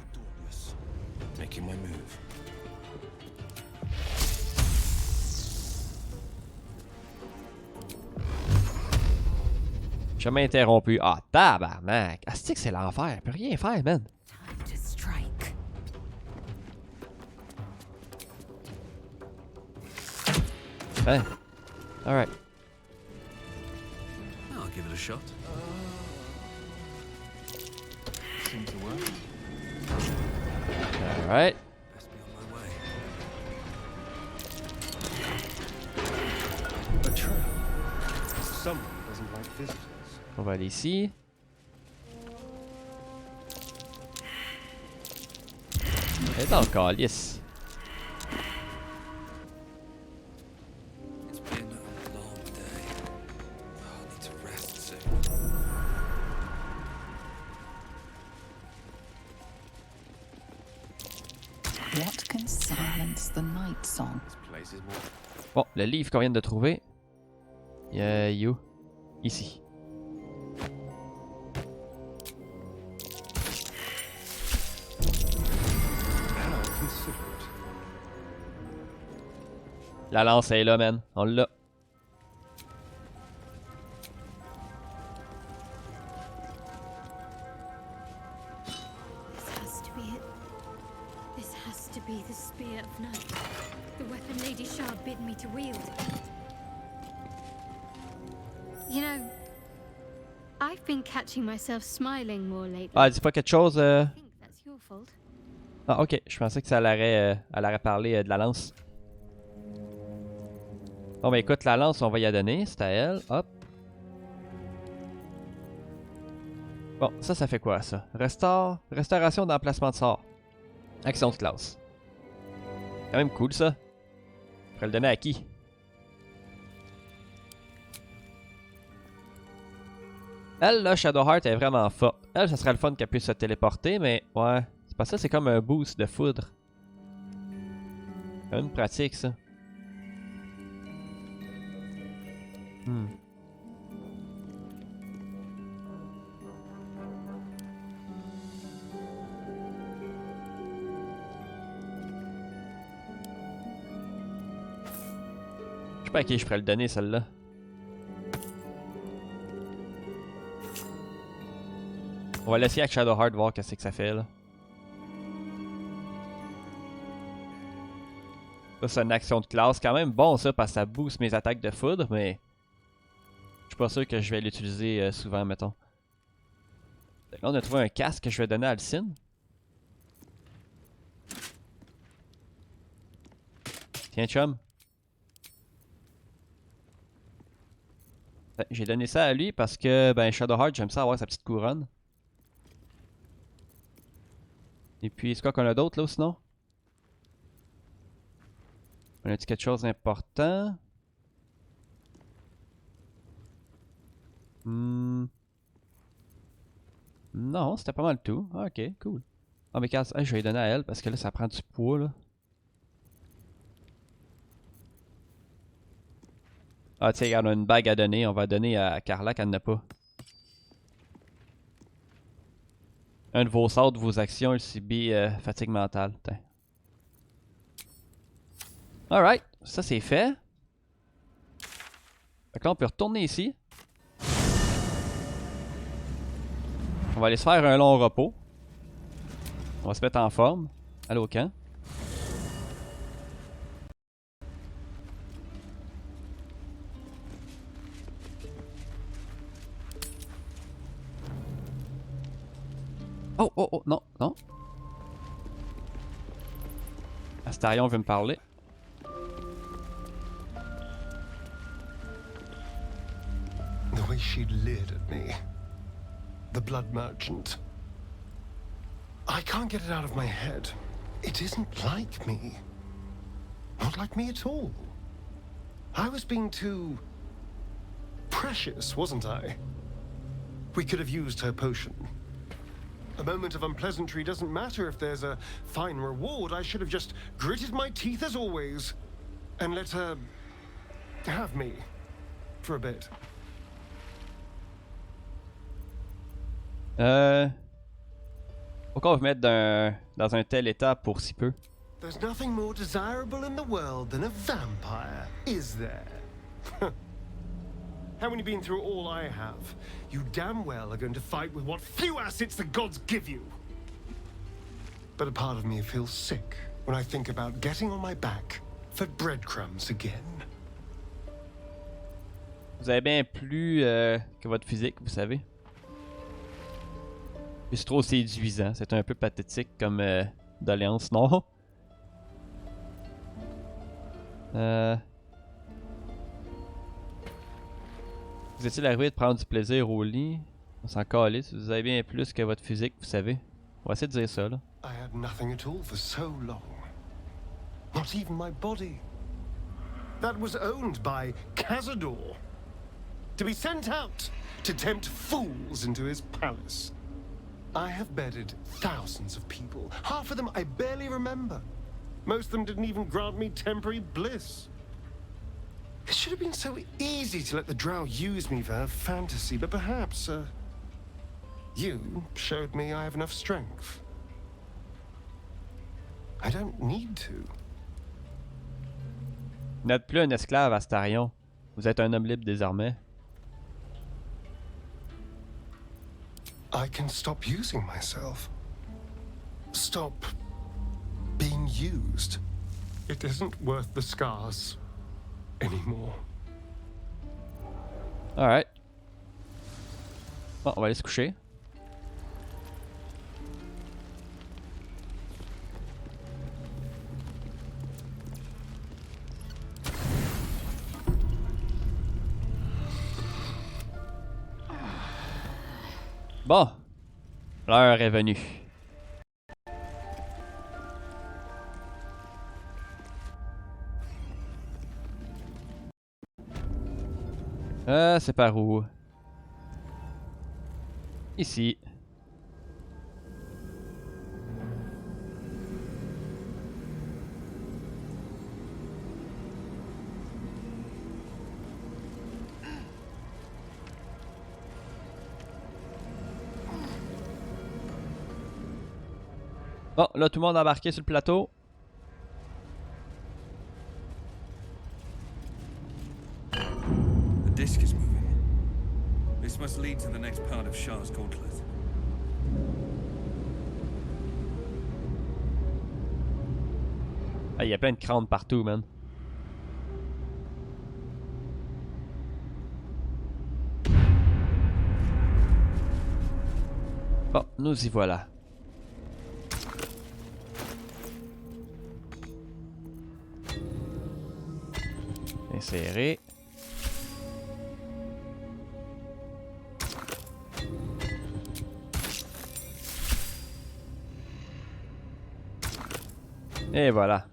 Jamais interrompu. Ah, tabarnak! Ah, c'est l'enfer. Il peut rien faire, man. Hein? Alright. I'll give it a shot. Seems to work. Alright. Best be on my way. A trail. Someone doesn't like visitors. On va aller ici. Elle est encore lisse. It's been a long day. I'll need to rest soon. What can silence the night song? Bon, le livre qu'on vient de trouver. You. Ici. La lance est là, man. On l'a. This has to be it. This has to be the Spear of Night. The weapon Lady Shah bid me to wield. You know, I've been catching myself smiling more lately. Ah, dis pas quelque chose. I think that's your fault. Ah, ok. Je pensais que ça elle aurait parlé de la lance. Bon, ben écoute, la lance, on va y la donner. C'est à elle. Hop. Bon, ça fait quoi, ça? Restauration d'emplacement de sort. Action de classe. Quand même cool, ça. Je pourrais le donner à qui? Elle, là, Shadowheart est vraiment forte. Elle, ça serait le fun qu'elle puisse se téléporter, mais ouais. C'est pas ça, c'est comme un boost de foudre. Quand même pratique, ça. Je sais pas à qui je pourrais le donner, celle-là. On va l'essayer avec Shadowheart, voir qu'est-ce que ça fait, là. Ça, c'est une action de classe. Quand même bon, ça, parce que ça booste mes attaques de foudre, mais... Je suis pas sûr que je vais l'utiliser souvent, mettons. Là, on a trouvé un casque que je vais donner à Alcine. Tiens, chum. J'ai donné ça à lui parce que, ben, Shadowheart, j'aime ça avoir sa petite couronne. Et puis, c'est quoi qu'on a d'autre là, sinon? On a dit quelque chose d'important? Non, c'était pas mal tout. Ah, ok, cool. Ah, mais je vais lui donner à elle parce que là, ça prend du poids, là. Ah, tiens, regarde, on a une bague à donner. On va donner à Carla qu'elle n'a pas. Un de vos sorts, de vos actions, il subit fatigue mentale. Alright, ça c'est fait. Fait que là, on peut retourner ici. On va aller se faire un long repos. On va se mettre en forme. Aller au camp. Oh, oh, oh, non, non. Astarion veut me parler. The way she leered at me. The blood merchant. I can't get it out of my head. It isn't like me. Not like me at all. I was being too precious, wasn't I? We could have used her potion. A moment of unpleasantry doesn't matter if there's a fine reward. I should have just gritted my teeth as always and let her have me for a bit. Pourquoi on va mettre dans un tel état pour si peu? There's nothing more desirable in the world than a vampire, is there? Having been through all I have, you damn well are going to fight with what few assets the gods give you. But a part of me feels sick when I think about getting on my back for breadcrumbs again. Vous avez bien plus que votre physique, vous savez. C'est trop séduisant. C'est un peu pathétique comme doléance, non? Vous est-il arrivé de prendre du plaisir au lit? On s'en calisse. Vous avez bien plus que votre physique, vous savez. On va essayer de dire ça, là. I had nothing at all for so long. Not even my body. That was owned by Cazador. To be sent out to tempt fools into his palace. I have bedded thousands of people. Half of them I barely remember. Most of them didn't even grant me temporary bliss. It should have been so easy to let the drow use me for her fantasy, but perhaps, you showed me I have enough strength. I don't need to. Vous n'êtes plus un esclave, Astarion. Vous êtes un homme libre désormais. I can stop using myself. Stop being used. It isn't worth the scars anymore. Alright. Bon, on va aller se coucher. Bon, l'heure est venue. C'est par où? Ici. Bon, là tout le monde a embarqué sur le plateau. The disc is moving. This must lead to the next part of Shah's gauntlet. Ah, il y a plein de crânes partout, man. Bon, nous y voilà. Insérer. Et voilà.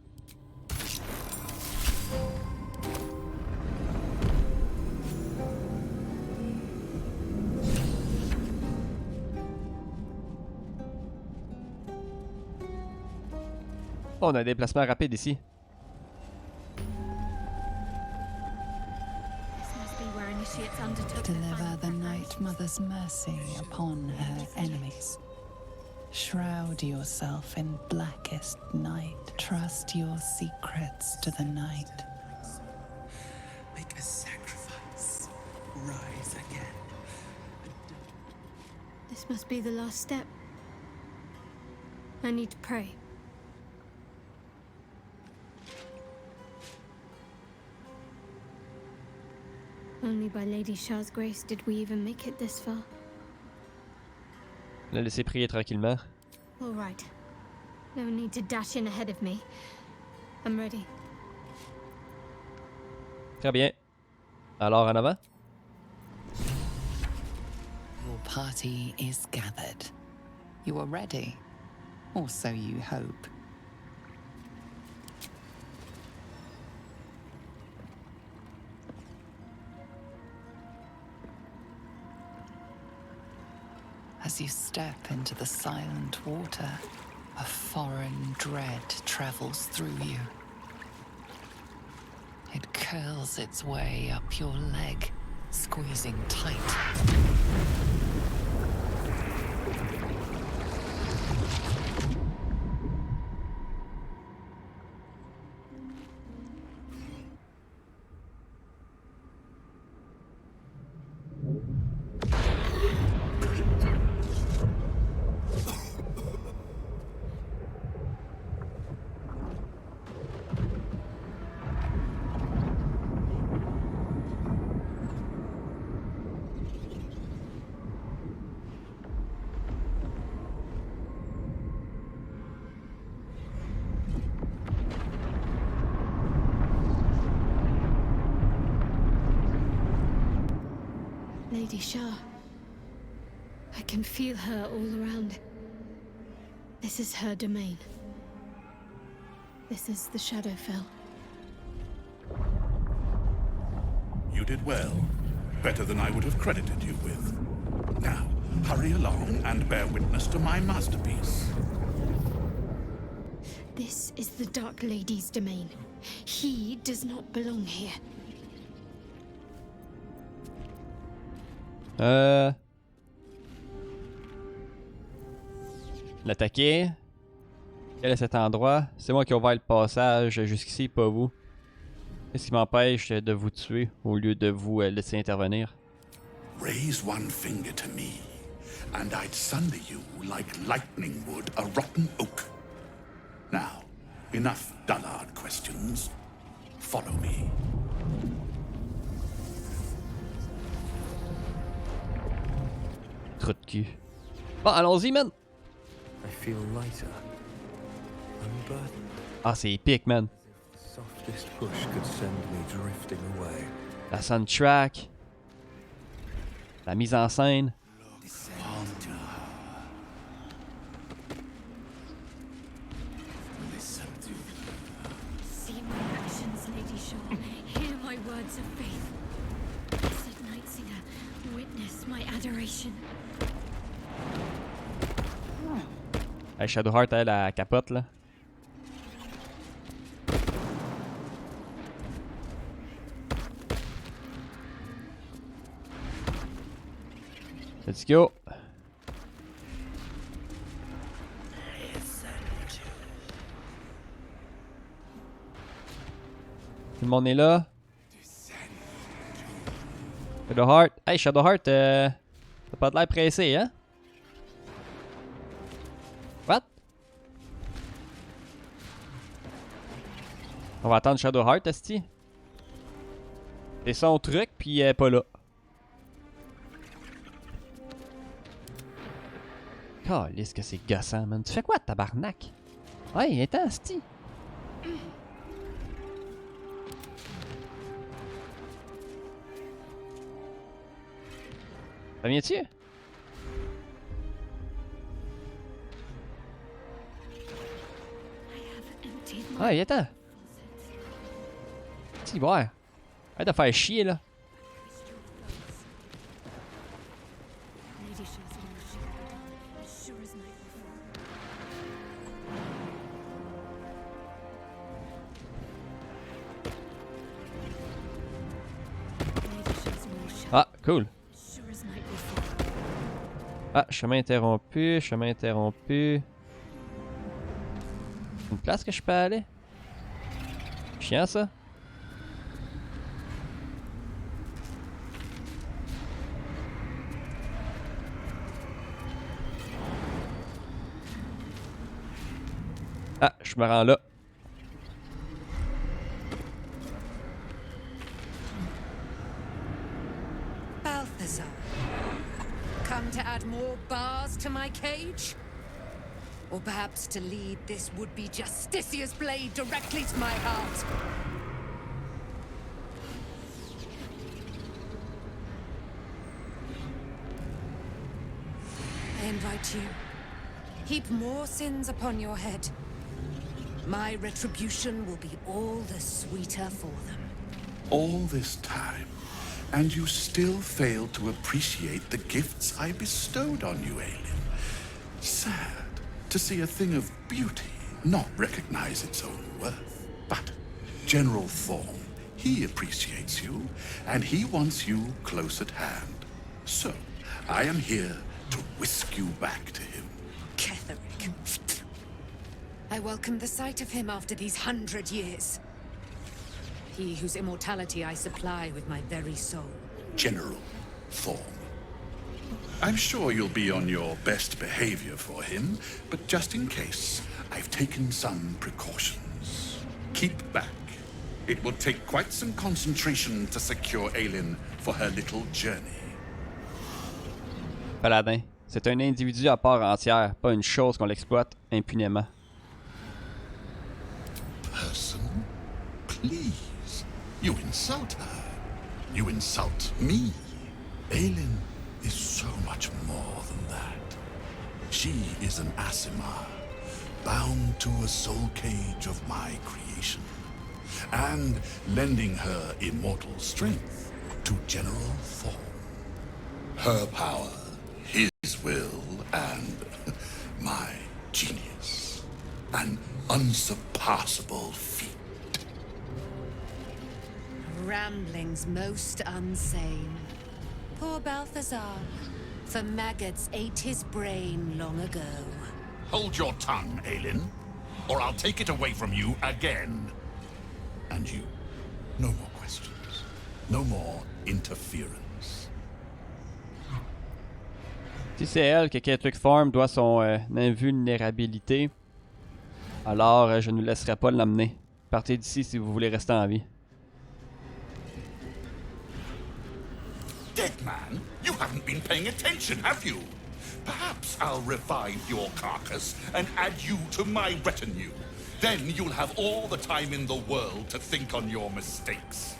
Oh, on a un déplacement rapide ici. Deliver the Night Mother's mercy upon her enemies. Shroud yourself in blackest night. Trust your secrets to the night. Make a sacrifice. Rise again. This must be the last step. I need to pray. Only by Lady Shah's grace did we even make it this far. La laisser prier tranquillement. All right. No need to dash in ahead of me. I'm ready. Très bien. Alors, en avant. Your party is gathered. You are ready. Or so you hope. As you step into the silent water, a foreign dread travels through you. It curls its way up your leg, squeezing tight. Lady Shah. I can feel her all around. This is her domain. This is the Shadowfell. You did well. Better than I would have credited you with. Now, hurry along and bear witness to my masterpiece. This is the Dark Lady's domain. He does not belong here. L'attaquer. Quel est cet endroit? C'est moi qui ai ouvert le passage jusqu'ici, pas vous. Qu'est-ce qui m'empêche de vous tuer au lieu de vous laisser intervenir? Raise one finger to me, and I'd sunder you like lightning would a rotten oak. Now, enough dullard questions. Follow me. Trou de cul. Bon, allons-y, man! I feel lighter, unburdened. Ah, c'est épique, man. The softest push could send me drifting away. La soundtrack. La mise en scène. See my actions, Lady Shaw. Hear my words of faith. Blessed Night Singer, witness my adoration. Hey, Shadowheart, elle, la capote, là. Let's go. Tout le monde est là. Shadowheart. Hey, Shadowheart, t'as pas de l'air pressé, hein? What? On va attendre Shadowheart, esti. C'est son truc, puis elle est pas là. Calisse que c'est gossant, man. Tu fais quoi, tabarnak? Ouais, attends, esti. Ça vient-tu? Ah, il est temps. Tu vois. Arrête de faire chier là. Ah, cool. Ah, chemin interrompu, chemin interrompu. Une place que je peux aller? Chiant ça. Ah, je me rends là. Balthazar, come to add more bars to my cage? Or perhaps to lead this would-be Justicia's blade directly to my heart? I invite you. Heap more sins upon your head. My retribution will be all the sweeter for them. All this time, and you still fail to appreciate the gifts I bestowed on you, Aelin. Sad to see a thing of beauty not recognize its own worth. But General Thorm, he appreciates you, and he wants you close at hand. So, I am here to whisk you back to him. Ketherick. I welcome the sight of him after these 100 years. He whose immortality I supply with my very soul. General Thorm. I'm sure you'll be on your best behavior for him, but just in case, I've taken some precautions. Keep back. It will take quite some concentration to secure Aelin for her little journey. Paladin, c'est un individu à part entière, pas une chose qu'on l'exploite impunément. Person? Please. You insult her. You insult me. Aelin is so much more than that. She is an Aasimar, bound to a soul cage of my creation, and lending her immortal strength to General Thorm. Her power, his will, and my genius. An unsurpassable feat. Ramblings most unsane. Poor Balthazar. For maggots ate his brain long ago. Hold your tongue, Aelin, or I'll take it away from you again. And you, no more questions. No more interference. Si c'est elle que Ketherick Thorm doit son invulnérabilité, alors je ne nous laisserai pas l'amener. Partez d'ici si vous voulez rester en vie. Dead man, you haven't been paying attention, have you? Perhaps I'll revive your carcass and add you to my retinue. Then you'll have all the time in the world to think on your mistakes.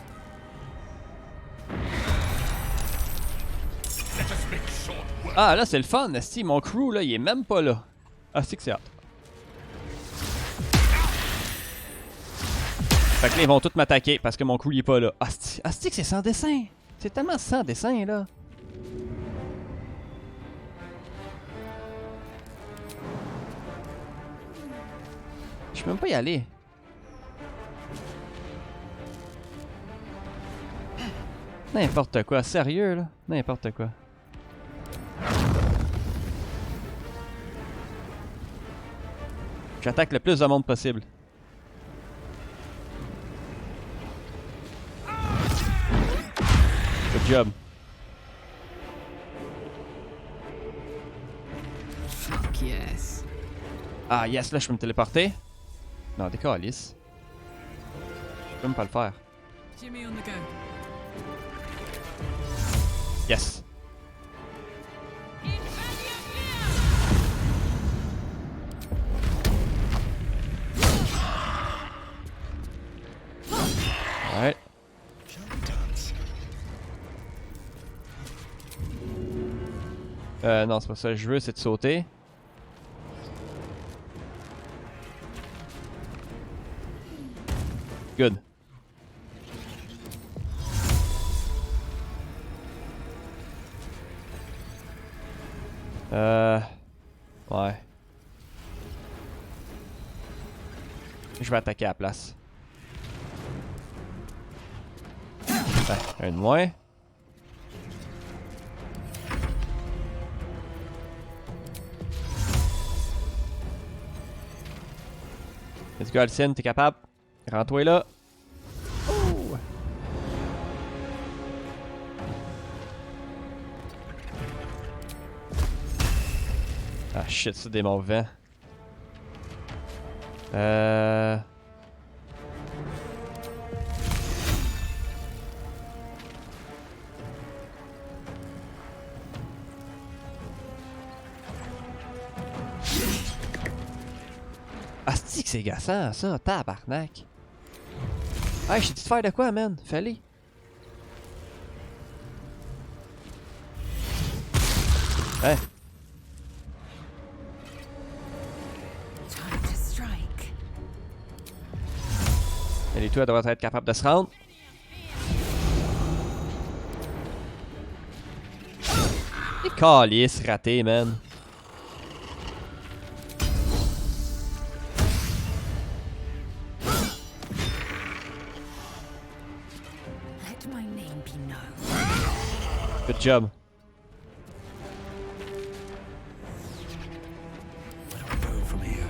Let us make short work. Ah là c'est le fun, esti, mon crew là il est même pas là. Ah c'est que c'est hâte. Fait que là ils vont tous m'attaquer parce que mon crew il est pas là. Asti que c'est sans dessin. C'est tellement sans dessin là. Je peux même pas y aller. N'importe quoi, sérieux là. N'importe quoi. J'attaque le plus de monde possible. Good job. Fuck yes. Ah yes, là je peux me téléporter. Non, décalisse. Je peux même pas le faire. Jimmy on the go. Yes. Alright. Non, c'est pas ça que je veux, c'est de sauter. Good. Ouais. Je vais attaquer à la place. Un de moins. Let's go, Alcine, t'es capable? Rends-toi là. Oh! Ah shit, c'est des mauvais. Asti que c'est gassant ça, tabarnak. Hey, j'ai dit de faire de quoi, man? Fallait. Hein? Elle et tout, elle devrait être capable de se rendre. Et calice raté, man. Good job.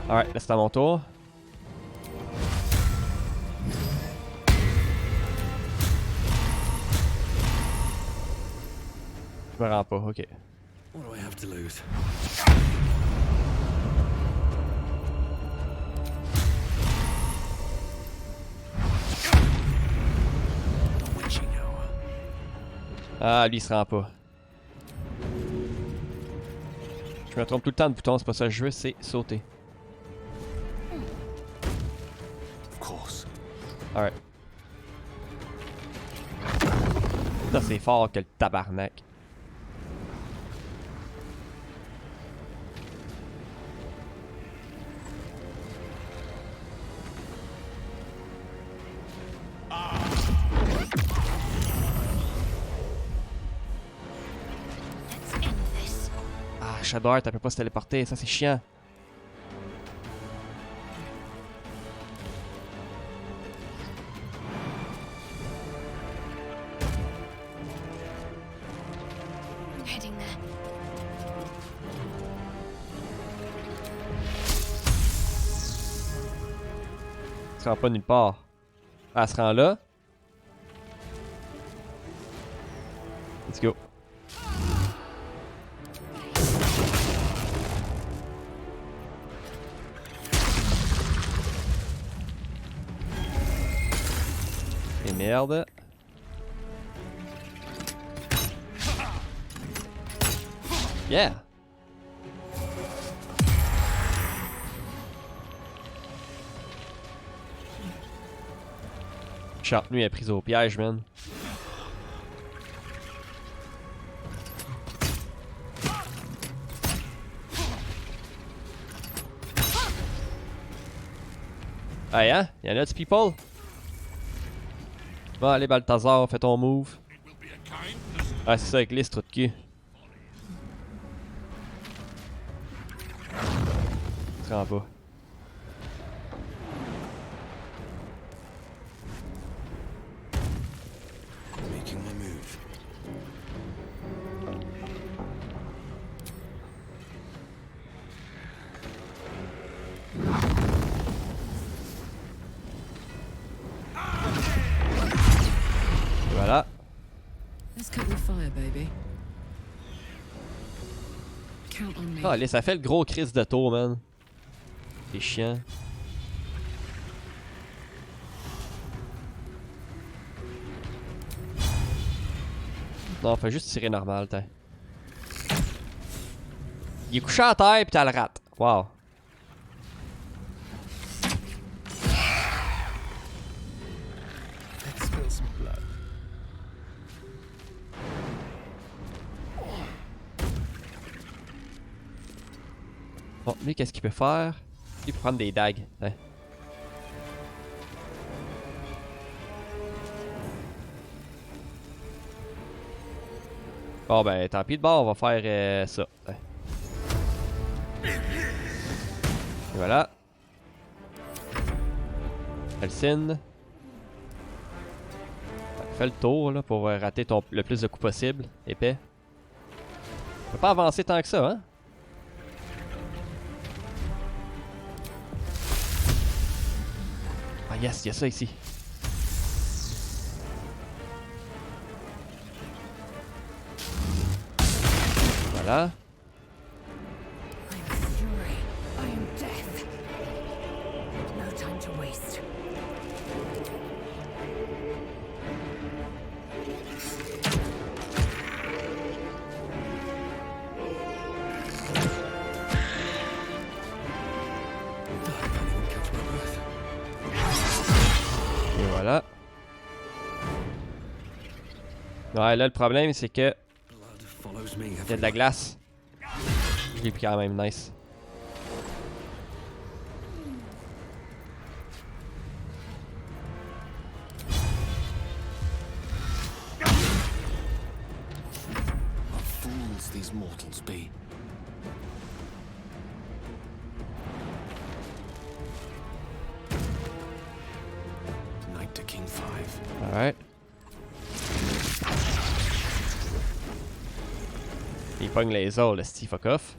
Alright, là c'est à mon tour. Je me rends pas, ok. What do I have to lose? Ah, lui il se rend pas. Je me trompe tout le temps de bouton, c'est pas ça que je veux, c'est sauter. Alright. Ça c'est fort que le tabarnak. Shadow Heart, elle peut pas se téléporter, ça c'est chiant. Elle se rend pas nulle part. Ah, elle se rend là. Let's go. Et merde. Yeah. Chantenui est prise au piège, man. Hey, hein? Y'en a du people? Bon, allez, Balthazar, fais ton move. Ah, c'est ça avec les trous de cul. Tu te rends pas. Voilà. Ah, allez, ça fait le gros crise de tour, man. C'est chiant. Non, fais juste tirer normal, t'as. Il est couché à terre pis t'as le rate. Wow. Bon, lui, qu'est-ce qu'il peut faire? Il peut prendre des dagues. Hein. Bon ben, tant pis de bord, on va faire ça. Et voilà. Alcine. Fais le tour là, pour rater le plus de coups possible. Épais. On peut pas avancer tant que ça, hein? Ah yes, il y a ça ici. Voilà. Et voilà. Ouais, là le problème c'est que il y a de la glace. Je l'ai pris quand même, nice. What fools these mortals be. Knight to King 5. Alright. Il pogne les autres, le Steve fuck off.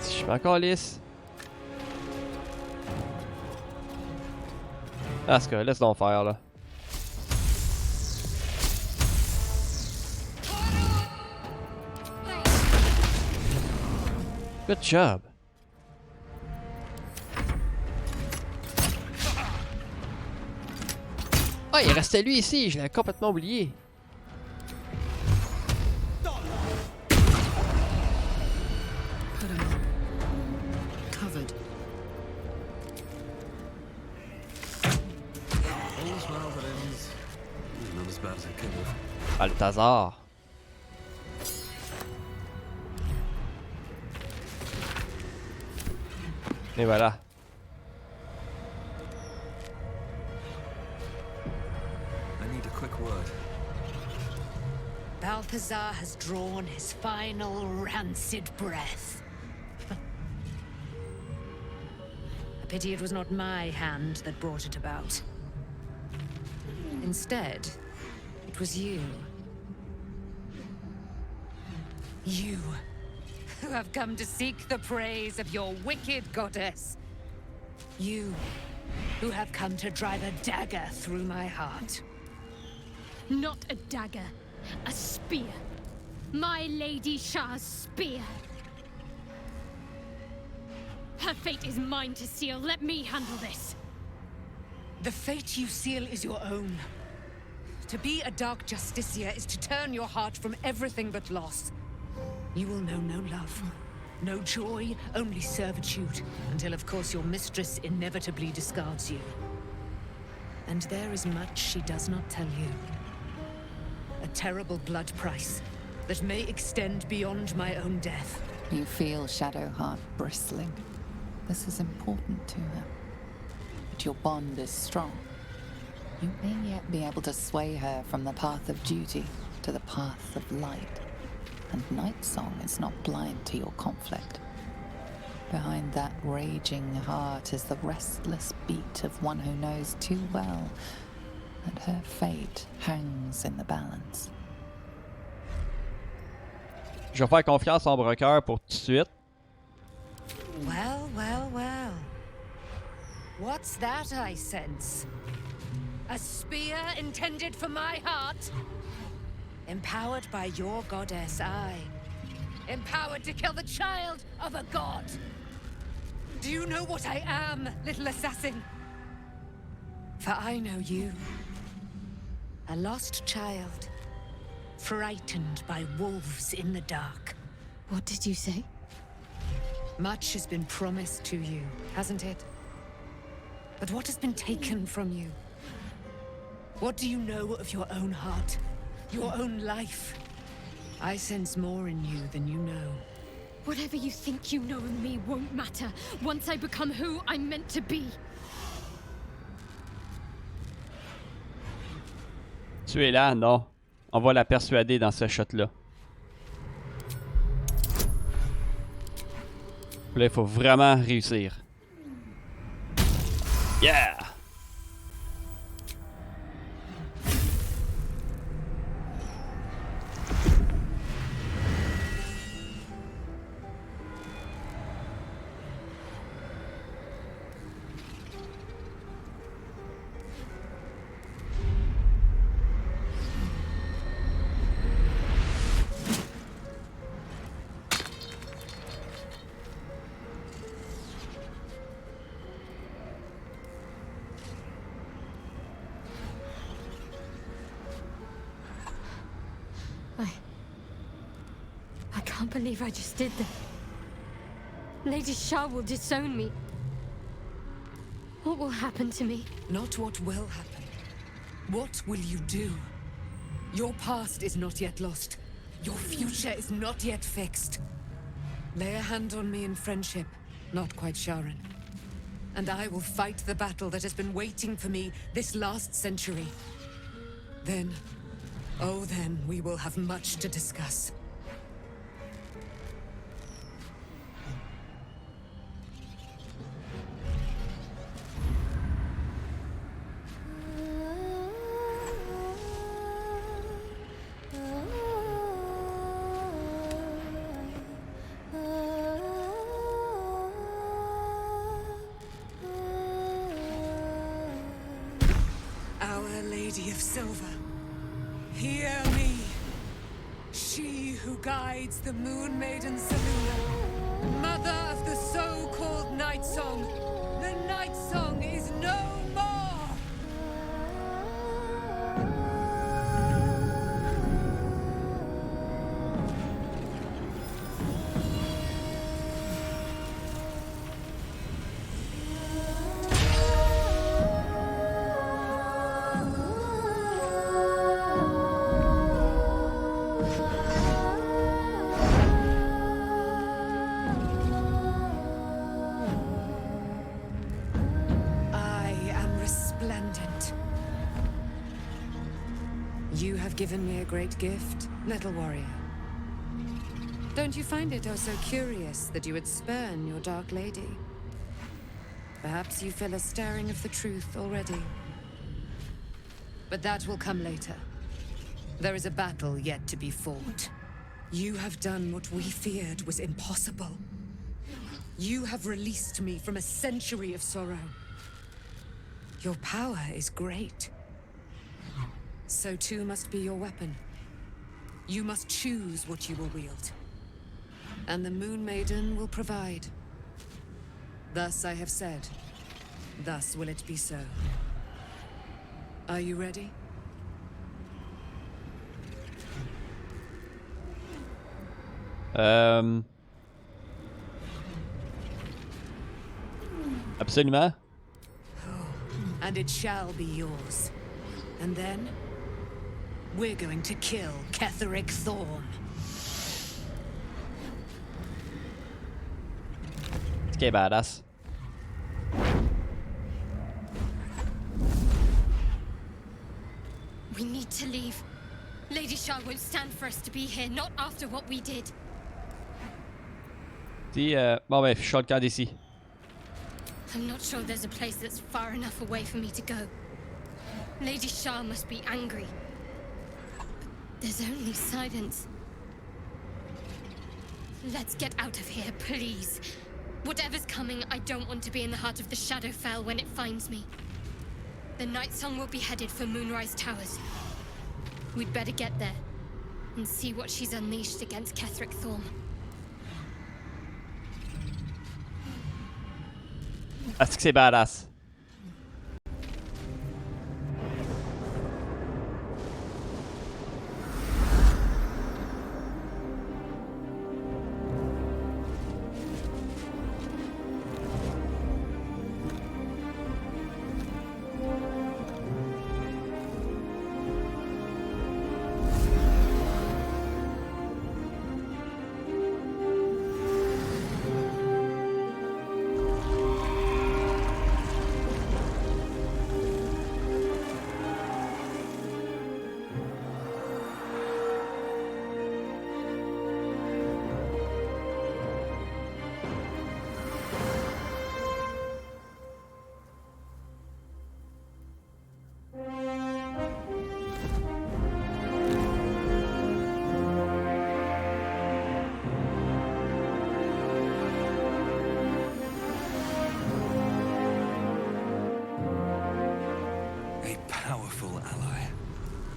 Je suis encore lisse. Ah, ce que laisse donc faire là. Good job. Ah, il restait lui ici, je l'avais complètement oublié. Covered. All's well that ends. Not as bad as it could have. Balthazar. Et voilà. I need a quick word. Balthazar has drawn his final rancid breath. A pity it was not my hand that brought it about. Instead, it was you. You, who have come to seek the praise of your wicked goddess. You, who have come to drive a dagger through my heart. Not a dagger, a spear. My Lady Shah's spear. Her fate is mine to seal. Let me handle this. The fate you seal is your own. To be a Dark Justiciar is to turn your heart from everything but loss. You will know no love, no joy, only servitude, until of course your mistress inevitably discards you. And there is much she does not tell you. A terrible blood price that may extend beyond my own death. You feel Shadowheart bristling. This is important to her. But your bond is strong. You may yet be able to sway her from the path of duty to the path of light. And Nightsong is not blind to your conflict. Behind that raging heart is the restless beat of one who knows too well that her fate hangs in the balance. Je vais faire confiance en Broker pour tout de suite. Well, well, well. What's that I sense? A spear intended for my heart? Empowered by your goddess, I. Empowered to kill the child of a god. Do you know what I am, little assassin? For I know you. A lost child. Frightened by wolves in the dark. What did you say? Much has been promised to you, hasn't it? But what has been taken from you? What do you know of your own heart? Your own life? I sense more in you than you know. Whatever you think you know of me won't matter once I become who I'm meant to be. Tu es là, non. On va la persuader dans ce shot-là. Là, il faut vraiment réussir. Yeah! I can't believe I just did that. Lady Shah will disown me. What will happen to me? Not what will happen. What will you do? Your past is not yet lost. Your future is not yet fixed. Lay a hand on me in friendship, not quite Sharon. And I will fight the battle that has been waiting for me this last century. Then, oh then, we will have much to discuss. Our Lady of Silver, hear me. She who guides the Moon Maiden Seluna, mother of the so-called Night Song. The Night Song is no more! You have given me a great gift, little warrior. Don't you find it oh so curious that you would spurn your dark lady? Perhaps you feel a stirring of the truth already. But that will come later. There is a battle yet to be fought. You have done what we feared was impossible. You have released me from a century of sorrow. Your power is great. So too must be your weapon. You must choose what you will wield. And the Moon Maiden will provide. Thus I have said. Thus will it be so. Are you ready? Absolument. And it shall be yours. And then we're going to kill Ketheric Thorn. Okay, badass. We need to leave. Lady Shah won't stand for us to be here, not after what we did. Bon ben, je suis le camp d'ici. I'm not sure there's a place that's far enough away for me to go. Lady Shah must be angry. But there's only silence. Let's get out of here, please. Whatever's coming, I don't want to be in the heart of the Shadowfell when it finds me. The Night Song will be headed for Moonrise Towers. We'd better get there and see what she's unleashed against Ketheric Thorn. Est-ce que c'est badass?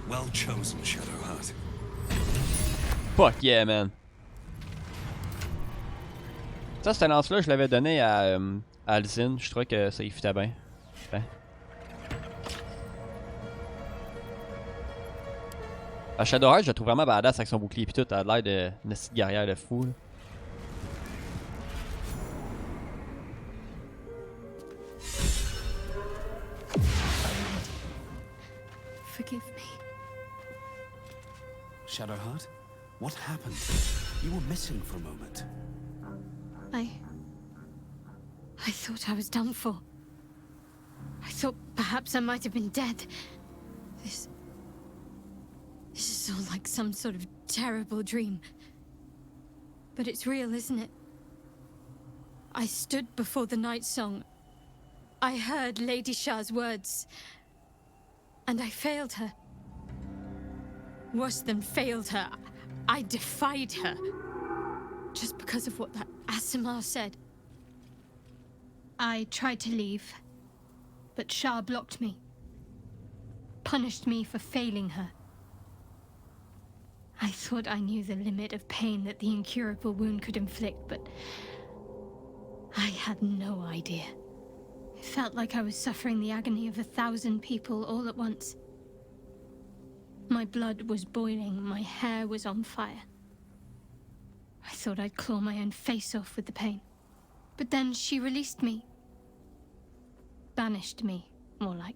Well chosen, Shadowheart. Fuck yeah, man. Ça, cette lance-là, je l'avais donné à Alzin. Je trouvais que ça y fitait bien. Ouais. À Shadowheart, je la trouve vraiment badass avec son bouclier pis tout. Elle a l'air d'une petite guerrière de fou. Là. Forgive me. Shadowheart? What happened? You were missing for a moment. I thought I was done for. I thought perhaps I might have been dead. This is all like some sort of terrible dream. But it's real, isn't it? I stood before the night song. I heard Lady Shah's words. And I failed her. Worse than failed her, I defied her. Just because of what that Asimar said. I tried to leave, but Shah blocked me. Punished me for failing her. I thought I knew the limit of pain that the incurable wound could inflict, but I had no idea. It felt like I was suffering the agony of 1,000 people all at once. My blood was boiling, my hair was on fire. I thought I'd claw my own face off with the pain. But then she released me. Banished me, more like.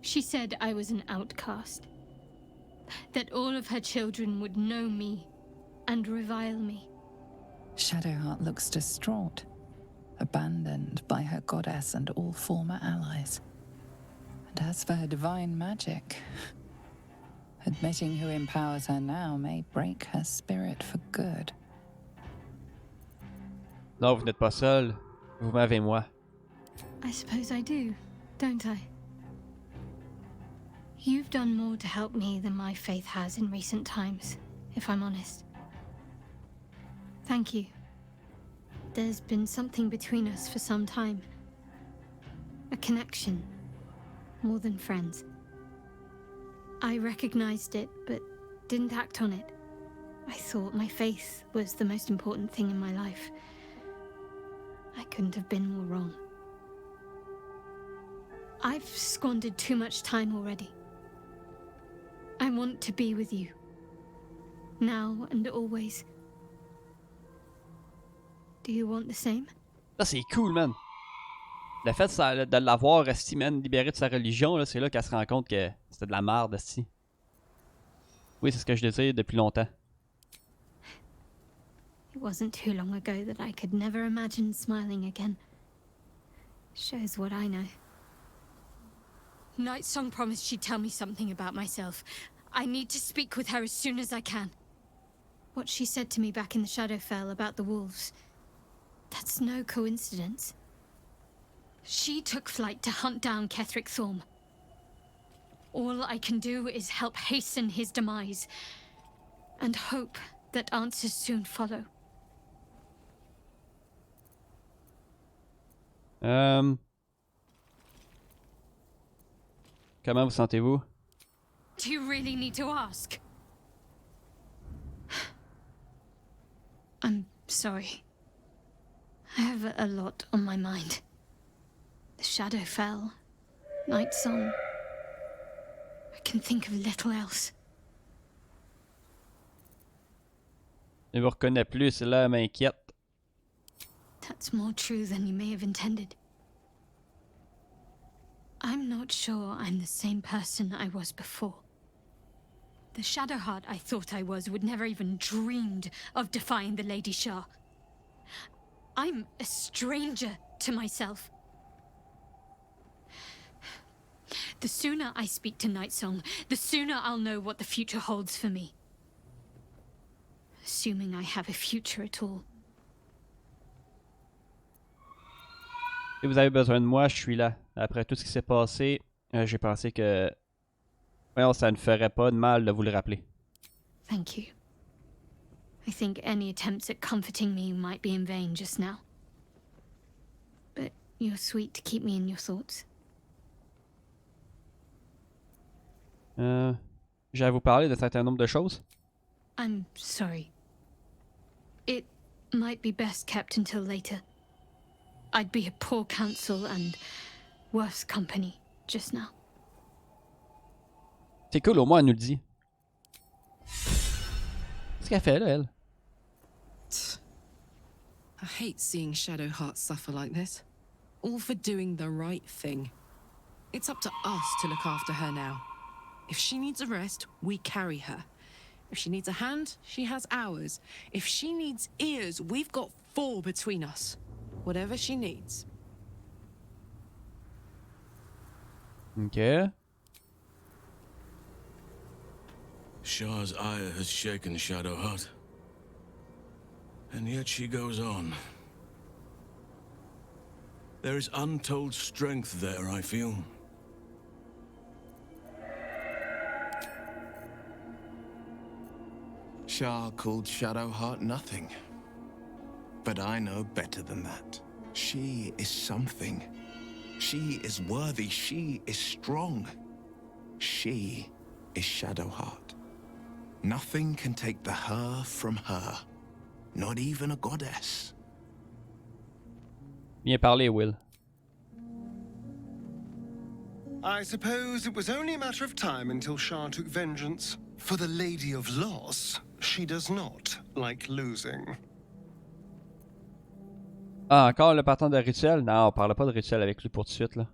She said I was an outcast. That all of her children would know me and revile me. Shadowheart looks distraught, abandoned by her goddess and all former allies. And as for her divine magic, admitting who empowers her now may break her spirit for good. Non, vous n'êtes pas seul. Vous m'avez moi. I suppose I do, don't I? You've done more to help me than my faith has in recent times, if I'm honest. Thank you. There's been something between us for some time. A connection, more than friends. I recognized it, but didn't act on it. I thought my faith was the most important thing in my life. I couldn't have been more wrong. I've squandered too much time already. I want to be with you. Now and always. Do you want the same? Là, c'est cool, man. Le fait de l'avoir, esti, man, libéré de sa religion, là, c'est là qu'elle se rend compte que c'était de la merde, esti. Oui, c'est ce que je désire depuis longtemps. It wasn't too long ago that I could never imagine smiling again. Shows what I know. Night Song promised she'd tell me something about myself. I need to speak with her as soon as I can. What she said to me back in the Shadowfell about the wolves. That's no coincidence. She took flight to hunt down Ketheric Thorm. All I can do is help hasten his demise. And hope that answers soon follow. Comment vous sentez-vous? Do you really need to ask? I'm sorry. I have a lot on my mind. The Shadowfell, Night Song. I can think of little else. Je vous reconnais plus, cela m'inquiète. That's more true than you may have intended. I'm not sure I'm the same person I was before. The Shadowheart I thought I was would never even dreamed of defying the Lady Shah. I'm a stranger to myself. The sooner I speak to Night Song, the sooner I'll know what the future holds for me. Assuming I have a future at all. Si vous avez besoin de moi, je suis là. Après tout ce qui s'est passé, j'ai pensé que... Well, ça ne ferait pas de mal de vous le rappeler. Thank you. I think any attempts at comforting me might be in vain just now. But you're sweet to keep me in your thoughts. J'ai à vous parler de certain nombre de choses. I'm sorry. It might be best kept until later. I'd be a poor counsel and worse company just now. C'est cool, au moins elle nous le dit. Qu'est-ce qu'elle fait là, elle? I hate seeing Shadowheart suffer like this. All for doing the right thing. It's up to us to look after her now. If she needs a rest, we carry her. If she needs a hand, she has ours. If she needs ears, we've got 4 between us. Whatever she needs. Ok. Shah's ire has shaken Shadowheart. And yet she goes on. There is untold strength there, I feel. Shah called Shadowheart nothing. But I know better than that. She is something. She is worthy. She is strong. She is Shadowheart. Nothing can take the her from her. Not even a goddess. Bien parlé, Will. I suppose it was only a matter of time until Shah took vengeance. For the Lady of Loss, she does not like losing. Ah, encore le partant de rituel? Non, on parle pas de rituel avec lui pour tout de suite, là.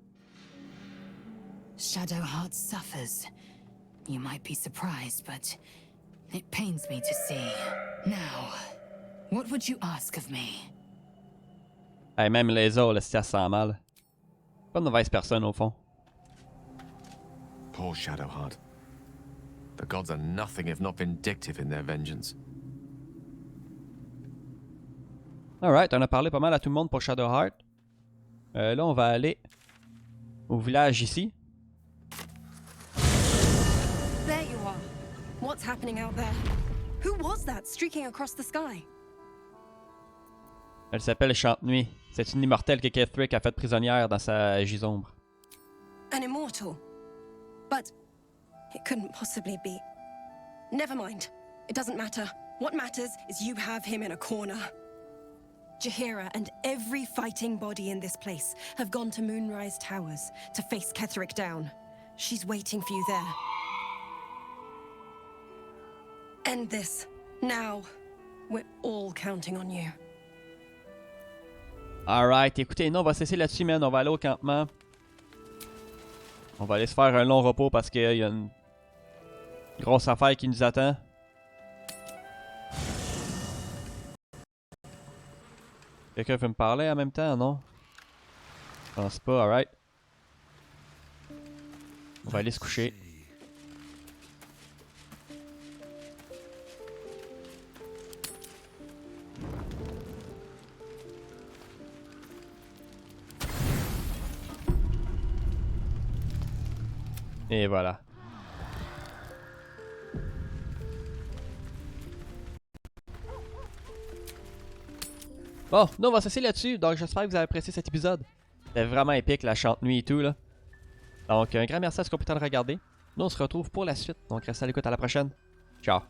Shadowheart suffers. You might be surprised, but it pains me to see. Now, what would you ask of me? Hey, même les autres, si elle se sent mal. Pas de mauvaise personne, au fond. Poor Shadowheart. The gods are nothing if not vindictive in their vengeance. Alright, on a parlé pas mal à tout le monde pour Shadowheart. Là, on va aller au village ici. There you are. What's happening out there? Who was that streaking across the sky? Elle s'appelle CHANTENUIT. C'est une immortelle que Ketherick a faite prisonnière dans sa gisombre. An immortal. But it couldn't possibly be. Never mind. It doesn't matter. What matters is you have him in a corner. Jaheira and every fighting body in this place have gone to Moonrise Towers to face Ketherick down. She's waiting for you there. End this. Now. We're all counting on you. Alright, écoutez, non, on va cesser là-dessus, man. On va aller au campement. On va aller se faire un long repos parce qu'il y a une grosse affaire qui nous attend. Quelqu'un veut me parler en même temps, non? Je pense pas, alright. On va aller se coucher. Et voilà. Bon, nous on va cesser là-dessus, donc j'espère que vous avez apprécié cet épisode. C'était vraiment épique, la chante-nuit et tout là. Donc un grand merci à ceux qui ont pu le regarder. Nous on se retrouve pour la suite, donc restez à l'écoute, à la prochaine. Ciao.